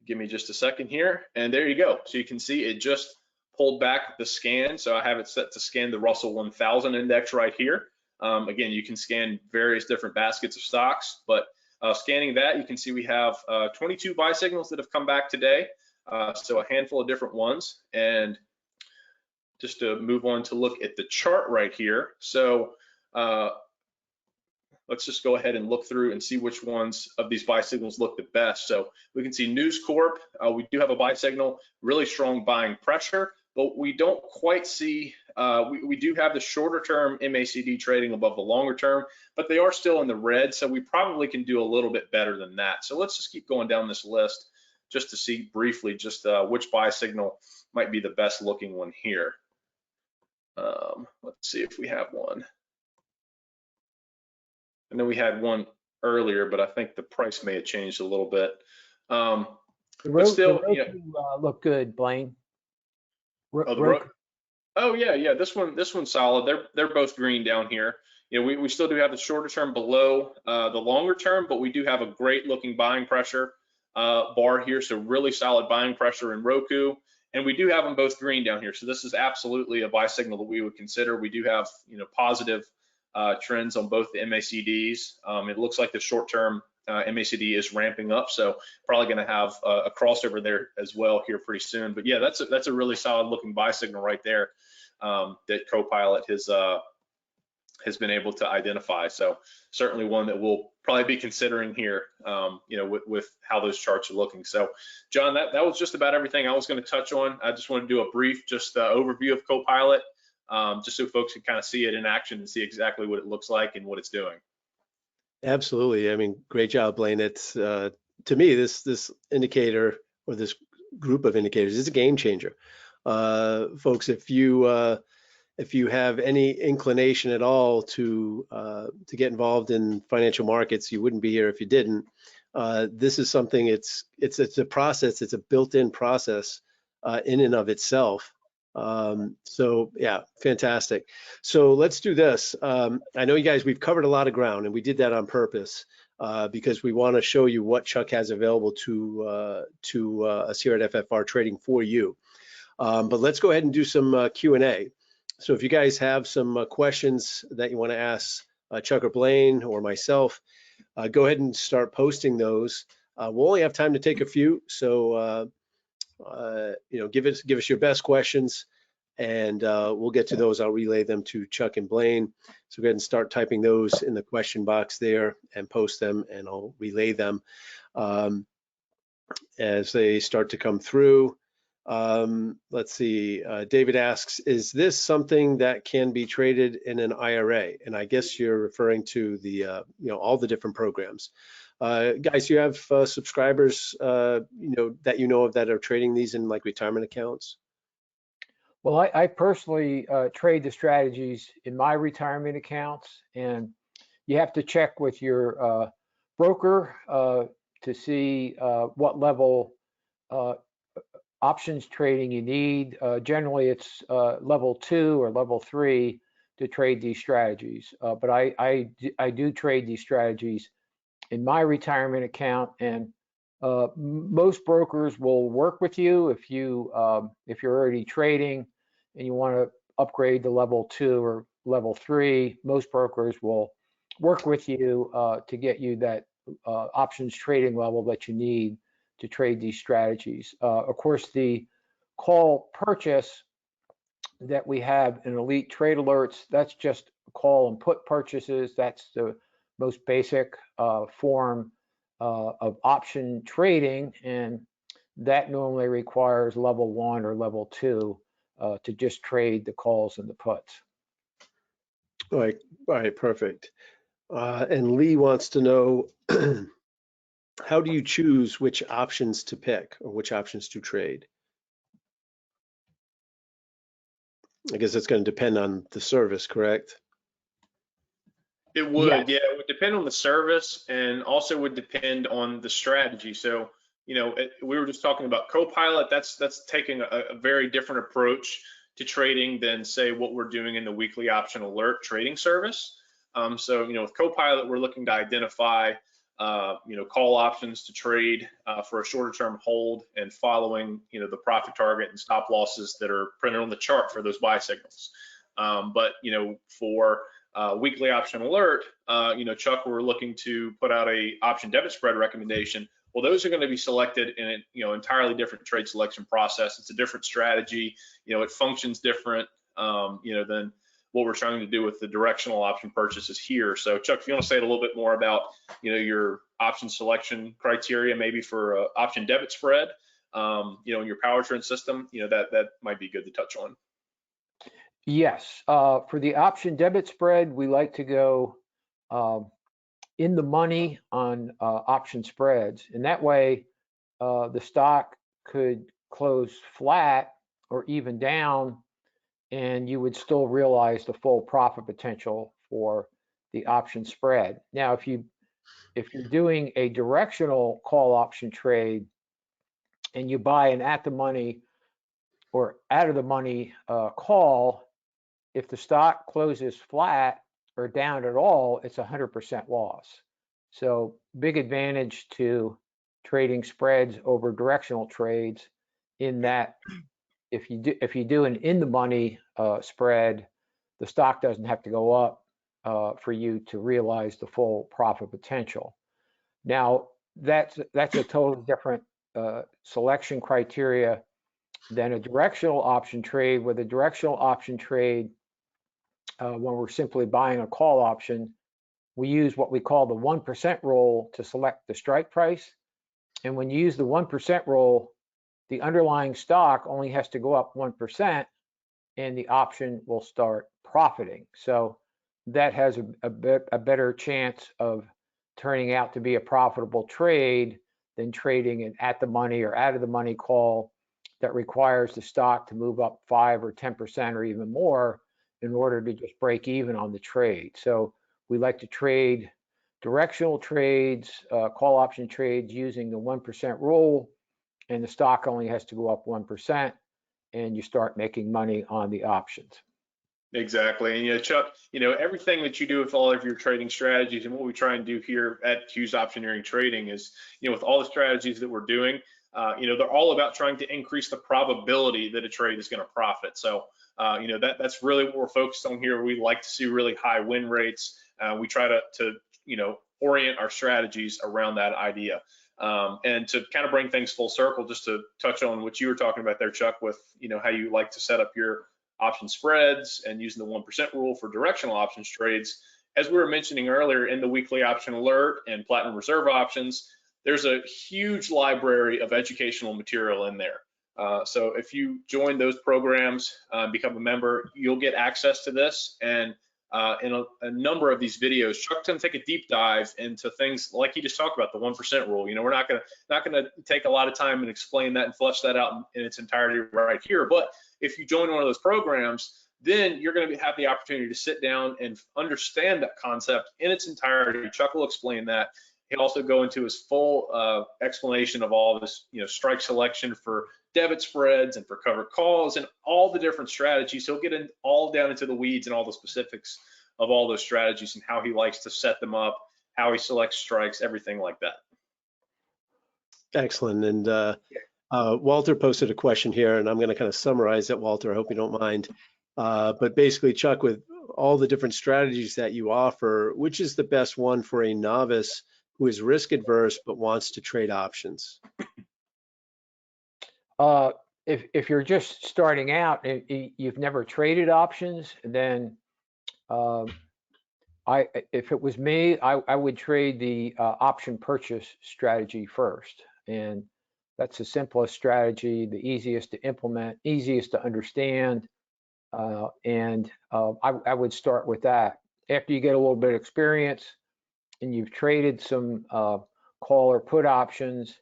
give me just a second here. And there you go. So you can see it just pulled back the scan. So I have it set to scan the Russell 1000 index right here. Again, you can scan various different baskets of stocks, but scanning that, you can see we have 22 buy signals that have come back today. So a handful of different ones. And just to move on to look at the chart right here. So let's just go ahead and look through and see which ones of these buy signals look the best. So we can see News Corp. We do have a buy signal, really strong buying pressure, but we don't quite see, we do have the shorter term MACD trading above the longer term, but they are still in the red. So we probably can do a little bit better than that. So let's just keep going down this list just to see briefly just which buy signal might be the best looking one here. Let's see if we have one. I know we had one earlier, but I think the price may have changed a little bit. The look good, Blaine. Oh yeah, this one's solid. They're both green down here. We still do have the shorter term below the longer term, but we do have a great looking buying pressure bar here. So really solid buying pressure in Roku, and we do have them both green down here. So this is absolutely a buy signal that we would consider. We do have positive trends on both the MACDs. It looks like the short-term MACD is ramping up, so probably going to have a crossover there as well here pretty soon. But yeah, that's a really solid-looking buy signal right there that Copilot has been able to identify. So certainly one that we'll probably be considering here, with how those charts are looking. So John, that was just about everything I was going to touch on. I just want to do a brief overview of Copilot. Just so folks can kind of see it in action and see exactly what it looks like and what it's doing. Absolutely. I mean, great job, Blaine. It's to me, this indicator or this group of indicators is a game changer. Folks, if you have any inclination at all to get involved in financial markets, you wouldn't be here if you didn't. This is something, it's a process, it's a built-in process in and of itself. So yeah, fantastic. So let's do this. I know you guys, we've covered a lot of ground, and we did that on purpose because we want to show you what Chuck has available to us here at FFR Trading for you. But let's go ahead and do some Q&A. So if you guys have some questions that you want to ask Chuck or Blaine or myself, go ahead and start posting those. We'll only have time to take a few, so give us your best questions, and we'll get to those. I'll relay them to Chuck and Blaine. So go ahead and start typing those in the question box there and post them, and I'll relay them as they start to come through. Let's see, David asks, is this something that can be traded in an IRA? And I guess you're referring to the, all the different programs. Guys, you have subscribers, that you know of that are trading these in like retirement accounts? Well, I personally trade the strategies in my retirement accounts, and you have to check with your broker to see what level options trading you need. Generally, it's level 2 or level 3 to trade these strategies. But I do trade these strategies in my retirement account, and most brokers will work with you if you're already trading and you want to upgrade to level 2 or level 3. Most brokers will work with you to get you that options trading level that you need to trade these strategies. Of course, the call purchase that we have in Elite Trade Alerts, that's just call and put purchases. That's the most basic form of option trading, and that normally requires level 1 or level 2 to just trade the calls and the puts. All right, perfect. And Lee wants to know, how do you choose which options to pick or which options to trade? I guess it's going to depend on the service, correct? It would, Yes. yeah, it would depend on the service, and also would depend on the strategy. So, we were just talking about Copilot. That's taking a very different approach to trading than, say, what we're doing in the weekly option alert trading service. So, with Copilot, we're looking to identify, call options to trade for a shorter term hold, and following, the profit target and stop losses that are printed on the chart for those buy signals. But, for weekly option alert, Chuck, we're looking to put out a option debit spread recommendation. Well, those are going to be selected in an entirely different trade selection process. It's a different strategy. It functions different, than what we're trying to do with the directional option purchases here. So, Chuck, if you want to say a little bit more about, your option selection criteria, maybe for option debit spread, in your PowerTrend system, that might be good to touch on. Yes, for the option debit spread, we like to go in the money on option spreads, and that way the stock could close flat or even down, and you would still realize the full profit potential for the option spread. Now, if you're doing a directional call option trade and you buy an at the money or out of the money call, if the stock closes flat or down at all, it's 100% loss. So big advantage to trading spreads over directional trades, in that if you do an in the money spread, the stock doesn't have to go up for you to realize the full profit potential. Now that's a totally different selection criteria than a directional option trade. With a directional option trade, when we're simply buying a call option, we use what we call the 1% rule to select the strike price. And when you use the 1% rule, the underlying stock only has to go up 1% and the option will start profiting. So that has a better chance of turning out to be a profitable trade than trading an at the money or out of the money call that requires the stock to move up 5 or 10% or even more in order to just break even on the trade. So we like to trade directional trades, call option trades using the 1% rule, and the stock only has to go up 1%, and you start making money on the options. Exactly. And Chuck, everything that you do with all of your trading strategies and what we try and do here at Hughes Optioneering Trading is, with all the strategies that we're doing, they're all about trying to increase the probability that a trade is going to profit. So, that's really what we're focused on here. We like to see really high win rates. We try to orient our strategies around that idea. And to kind of bring things full circle, just to touch on what you were talking about there, Chuck, with, how you like to set up your option spreads and using the 1% rule for directional options trades. As we were mentioning earlier, in the weekly option alert and platinum reserve options, there's a huge library of educational material in there. So if you join those programs, become a member, you'll get access to this. And in a number of these videos, Chuck's going to take a deep dive into things like he just talked about, the 1% rule. We're not going to take a lot of time and explain that and flesh that out in its entirety right here. But if you join one of those programs, then you're going to have the opportunity to sit down and understand that concept in its entirety. Chuck will explain that. He'll also go into his full explanation of all of this, strike selection for debit spreads and for covered calls and all the different strategies. He'll get all down into the weeds and all the specifics of all those strategies and how he likes to set them up, how he selects strikes, everything like that. Excellent. And Walter posted a question here, and I'm going to kind of summarize it, Walter. I hope you don't mind. But basically, Chuck, with all the different strategies that you offer, which is the best one for a novice who is risk adverse but wants to trade options? If you're just starting out and you've never traded options, then if it was me, I would trade the option purchase strategy first. And that's the simplest strategy, the easiest to implement, easiest to understand. And I would start with that. After you get a little bit of experience and you've traded some call or put options,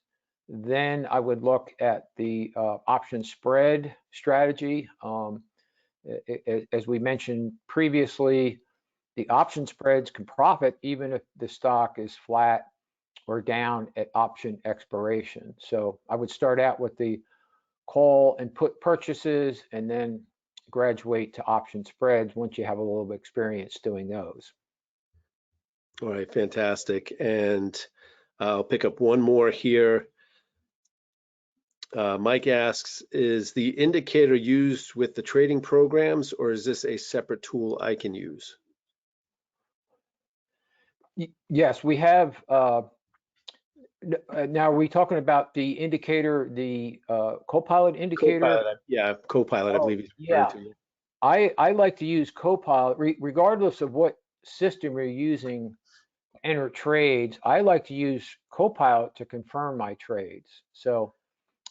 then I would look at the option spread strategy. As we mentioned previously, the option spreads can profit even if the stock is flat or down at option expiration. So I would start out with the call and put purchases and then graduate to option spreads once you have a little bit of experience doing those. All right, fantastic. And I'll pick up one more here. Mike asks, is the indicator used with the trading programs, or is this a separate tool I can use? Yes, we have. Now, are we talking about the indicator, the Copilot indicator? Copilot, yeah, Copilot, I believe he's referring to. I like to use Copilot, regardless of what system you're using to enter trades. I like to use Copilot to confirm my trades. So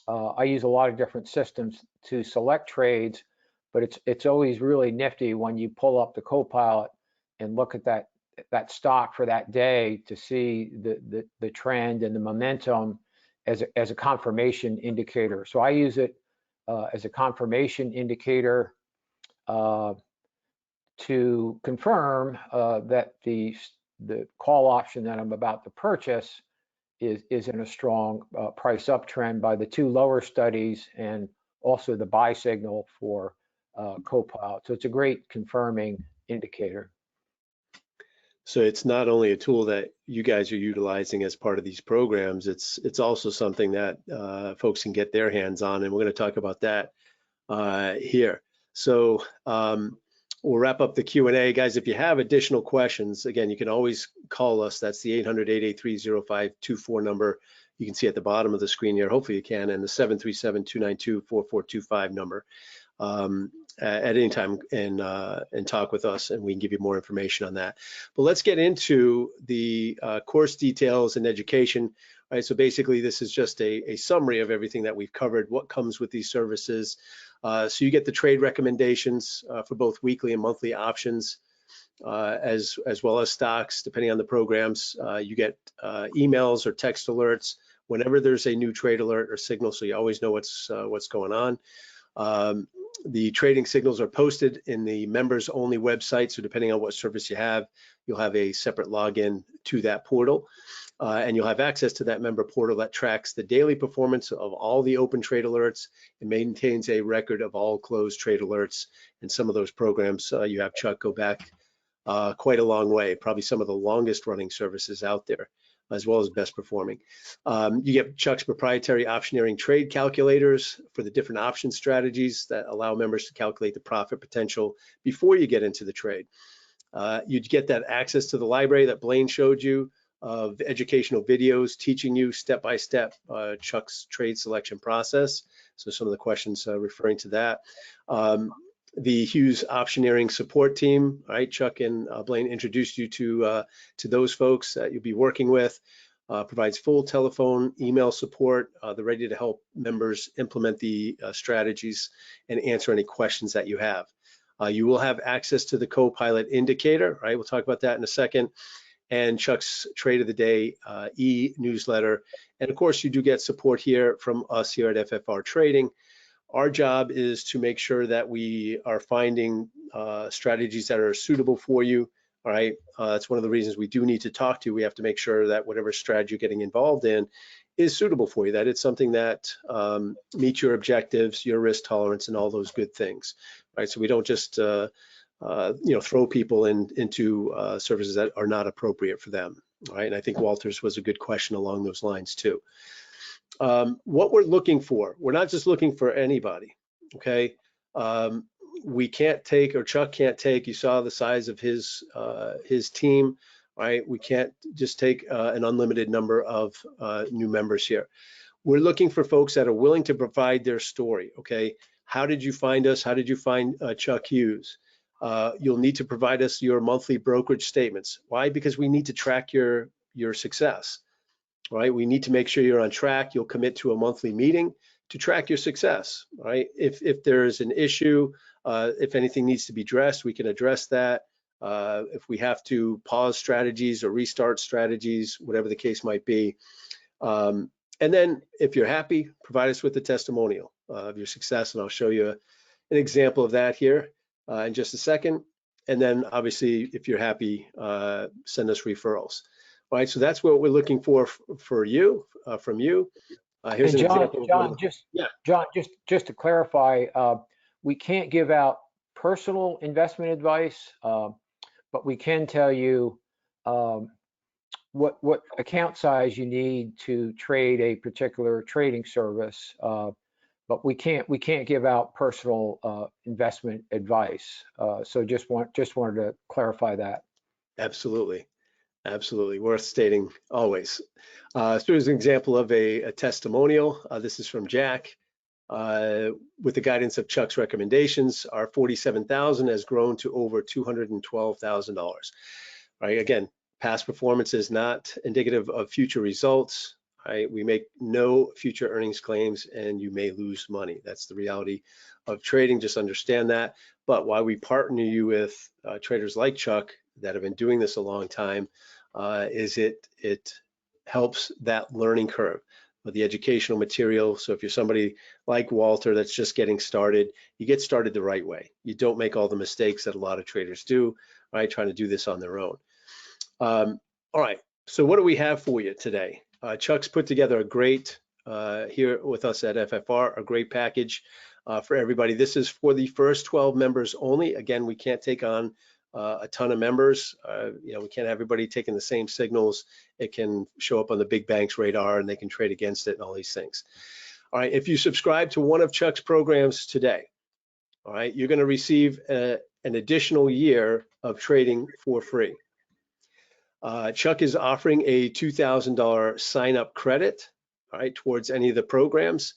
I use a lot of different systems to select trades, but it's always really nifty when you pull up the Copilot and look at that stock for that day to see the trend and the momentum as a confirmation indicator. So I use it as a confirmation indicator to confirm that the call option that I'm about to purchase is in a strong price uptrend by the two lower studies and also the buy signal for Copilot. So it's a great confirming indicator. So it's not only a tool that you guys are utilizing as part of these programs, it's also something that folks can get their hands on, and we're going to talk about that here. So we'll wrap up the Q&A. Guys, if you have additional questions, again, you can always call us. That's the 800-883-0524 number. You can see at the bottom of the screen here, hopefully you can, and the 737-292-4425 number. At any time and talk with us, and we can give you more information on that. But let's get into the course details and education. All right, so basically this is just a summary of everything that we've covered, what comes with these services. So you get the trade recommendations for both weekly and monthly options, as well as stocks, depending on the programs. You get emails or text alerts whenever there's a new trade alert or signal, so you always know what's going on. The trading signals are posted in the members only website. So depending on what service you have, you'll have a separate login to that portal. And you'll have access to that member portal that tracks the daily performance of all the open trade alerts and maintains a record of all closed trade alerts. And some of those programs, you have Chuck go back quite a long way, probably some of the longest running services out there, as well as best performing. You get Chuck's proprietary optioneering trade calculators for the different option strategies that allow members to calculate the profit potential before you get into the trade. You'd get that access to the library that Blaine showed you of educational videos teaching you step-by-step Chuck's trade selection process. So some of the questions referring to that. The Hughes optioneering support team, right? Chuck and Blaine introduced you to those folks that you'll be working with. Provides full telephone, email support. They're ready to help members implement the strategies and answer any questions that you have. You will have access to the co-pilot indicator, right? We'll talk about that in a second. And Chuck's Trade of the Day e-newsletter. And of course, you do get support here from us here at FFR Trading. Our job is to make sure that we are finding strategies that are suitable for you. All right, that's one of the reasons we do need to talk to you. We have to make sure that whatever strategy you're getting involved in is suitable for you, that it's something that meets your objectives, your risk tolerance, and all those good things. Right, so we don't just throw people into services that are not appropriate for them. Right, and I think Walter's was a good question along those lines too. What we're looking for, we're not just looking for anybody, okay? We can't take, or Chuck can't take, you saw the size of his team, right? We can't just take an unlimited number of new members here. We're looking for folks that are willing to provide their story, okay? How did you find us? How did you find Chuck Hughes? You'll need to provide us your monthly brokerage statements. Why? Because we need to track your success. Right, we need to make sure you're on track. You'll commit to a monthly meeting to track your success. Right, if there's an issue, if anything needs to be addressed, we can address that. If we have to pause strategies or restart strategies, whatever the case might be. And then, if you're happy, provide us with a testimonial of your success, and I'll show you an example of that here in just a second. And then, obviously, if you're happy, send us referrals. All right, so that's what we're looking for you, from you. Here's an example. John, just to clarify, we can't give out personal investment advice, but we can tell you what account size you need to trade a particular trading service. But we can't give out personal investment advice. So just wanted to clarify that. Absolutely. Absolutely, worth stating always. So here's an example of a testimonial. This is from Jack. With the guidance of Chuck's recommendations, our $47,000 has grown to over $212,000. Right, again, past performance is not indicative of future results. Right, we make no future earnings claims, and you may lose money. That's the reality of trading. Just understand that. But why we partner you with traders like Chuck that have been doing this a long time is it helps that learning curve with the educational material. So if you're somebody like Walter that's just getting started, you get started the right way. You don't make all the mistakes that a lot of traders do, right? Trying to do this on their own. All right, so what do we have for you today? Chuck's put together a great, here with us at FFR, a great package for everybody. This is for the first 12 members only. Again, we can't take on a ton of members. We can't have everybody taking the same signals. It can show up on the big bank's radar and they can trade against it and all these things. All right, if you subscribe to one of Chuck's programs today, all right, you're gonna receive an additional year of trading for free. Chuck is offering a $2,000 sign-up credit, all right, towards any of the programs.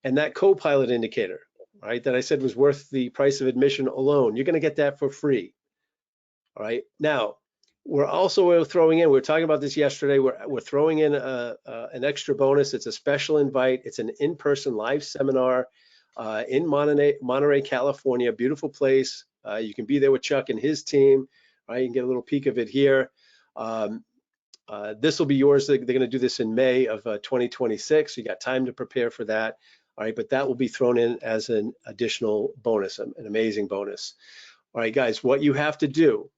And that co-pilot indicator, right, that I said was worth the price of admission alone, you're gonna get that for free. All right, now we're also throwing in, we were talking about this yesterday, we're throwing in an extra bonus. It's a special invite. It's an in-person live seminar in Monterey, California, beautiful place. You can be there with Chuck and his team, right? You can get a little peek of it here. This will be yours. They're gonna do this in May of 2026. So you got time to prepare for that. All right, but that will be thrown in as an additional bonus, an amazing bonus. All right, guys, what you have to do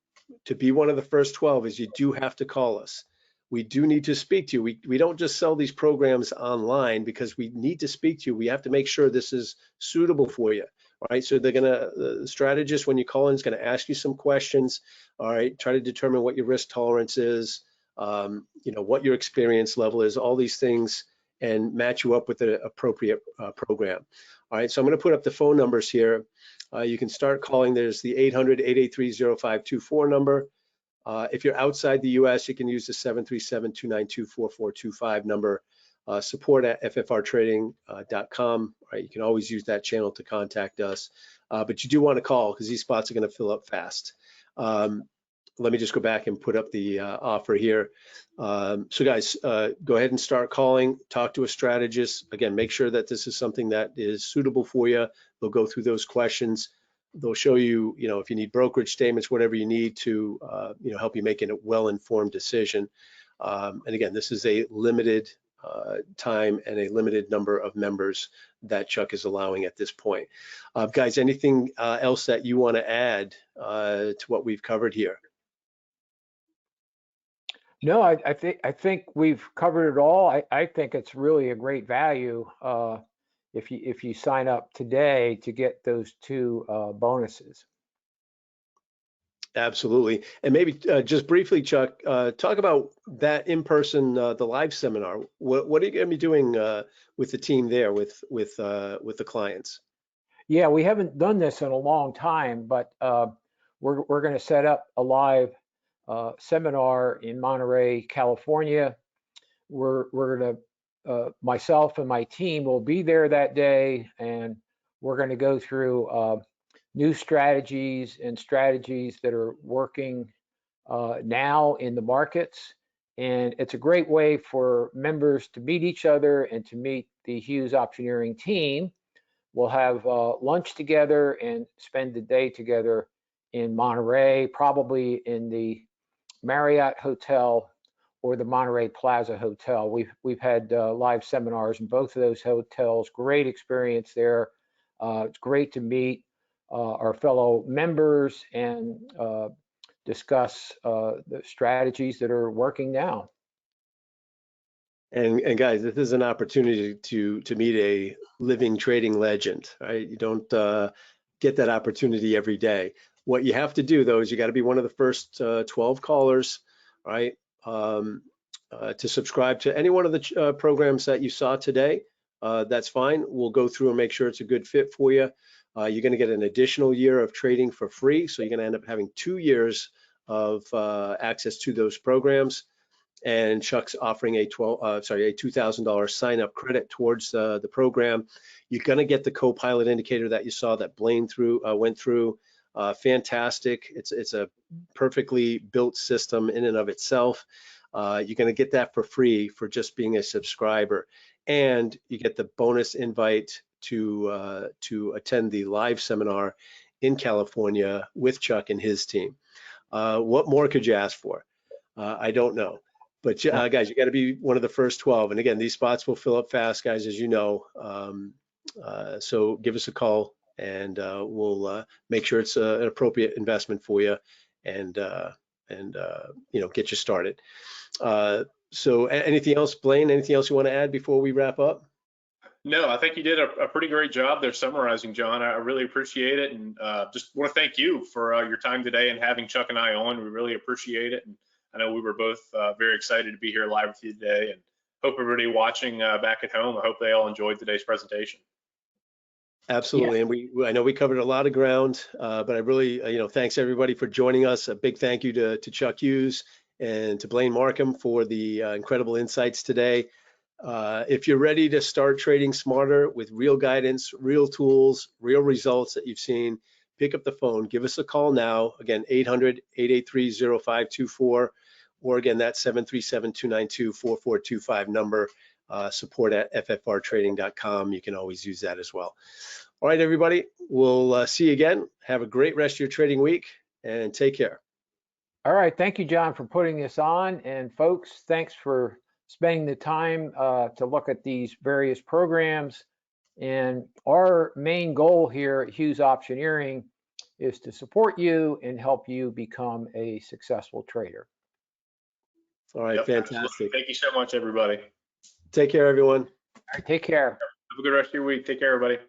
to be one of the first 12 is you do have to call us. we do need to speak to you. We don't just sell these programs online because we need to speak to you. We have to make sure this is suitable for you. All right, so the strategist, when you call in, is going to ask you some questions. All right, try to determine what your risk tolerance is, what your experience level is, all these things, and match you up with the appropriate program. All right, so I'm going to put up the phone numbers here. You can start calling. There's the 800-883-0524 number. If you're outside the US, you can use the 737-292-4425 number. Support at ffrtrading.com. Right, you can always use that channel to contact us, but you do want to call because these spots are going to fill up fast. Let me just go back and put up the offer here. So guys, go ahead and start calling, talk to a strategist. Again, make sure that this is something that is suitable for you. They'll go through those questions. They'll show you, if you need brokerage statements, whatever you need to, help you make a well-informed decision. And again, this is a limited time and a limited number of members that Chuck is allowing at this point. Guys, anything else that you want to add to what we've covered here? No, I think we've covered it all. I think it's really a great value if you sign up today to get those two bonuses. Absolutely. And maybe just briefly, Chuck, talk about that in-person, the live seminar. What are you going to be doing with the team there, with the clients? Yeah, we haven't done this in a long time, but we're going to set up a live seminar in Monterey, California. We're going to, myself and my team will be there that day, and we're going to go through new strategies and strategies that are working now in the markets. And it's a great way for members to meet each other and to meet the Hughes Optioneering team. We'll have lunch together and spend the day together in Monterey, probably in the Marriott Hotel or the Monterey Plaza Hotel. We've had live seminars in both of those hotels. Great experience there. It's great to meet our fellow members and discuss the strategies that are working now. And guys, this is an opportunity to meet a living trading legend, right? You don't get that opportunity every day. What you have to do, though, is you got to be one of the first 12 callers, right? To subscribe to any one of the programs that you saw today. That's fine. We'll go through and make sure it's a good fit for you. You're going to get an additional year of trading for free, so you're going to end up having 2 years of access to those programs. And Chuck's offering a $2,000 sign-up credit towards the program. You're going to get the co-pilot indicator that you saw that Blaine went through. Fantastic. It's a perfectly built system in and of itself. You're going to get that for free for just being a subscriber, and you get the bonus invite to attend the live seminar in California with Chuck and his team. What more could you ask for? I don't know. But guys, you got to be one of the first 12. And again, these spots will fill up fast, guys, as you know. So give us a call, and we'll make sure it's an appropriate investment for you, and get you started. So anything else, Blaine? Anything else you want to add before we wrap up? No, I think you did a pretty great job there summarizing, John. I really appreciate it, and just want to thank you for your time today and having Chuck and I on. We really appreciate it. And I know we were both very excited to be here live with you today, and hope everybody watching back at home, I hope they all enjoyed today's presentation. Absolutely. Yeah. And I know we covered a lot of ground, but I really, thanks everybody for joining us. A big thank you to Chuck Hughes and to Blaine Markham for the incredible insights today. If you're ready to start trading smarter with real guidance, real tools, real results that you've seen, pick up the phone, give us a call now. Again, 800-883-0524, or again, that 737-292-4425 number, support at ffrtrading.com. You can always use that as well. All right, everybody, we'll see you again. Have a great rest of your trading week, and take care. All right, thank you, John, for putting this on. And folks, thanks for spending the time to look at these various programs. And our main goal here at Hughes Optioneering is to support you and help you become a successful trader. All right, Yep, absolutely. fantastic. Thank you so much, everybody. Take care, everyone. All right, take care. Have a good rest of your week. Take care, everybody.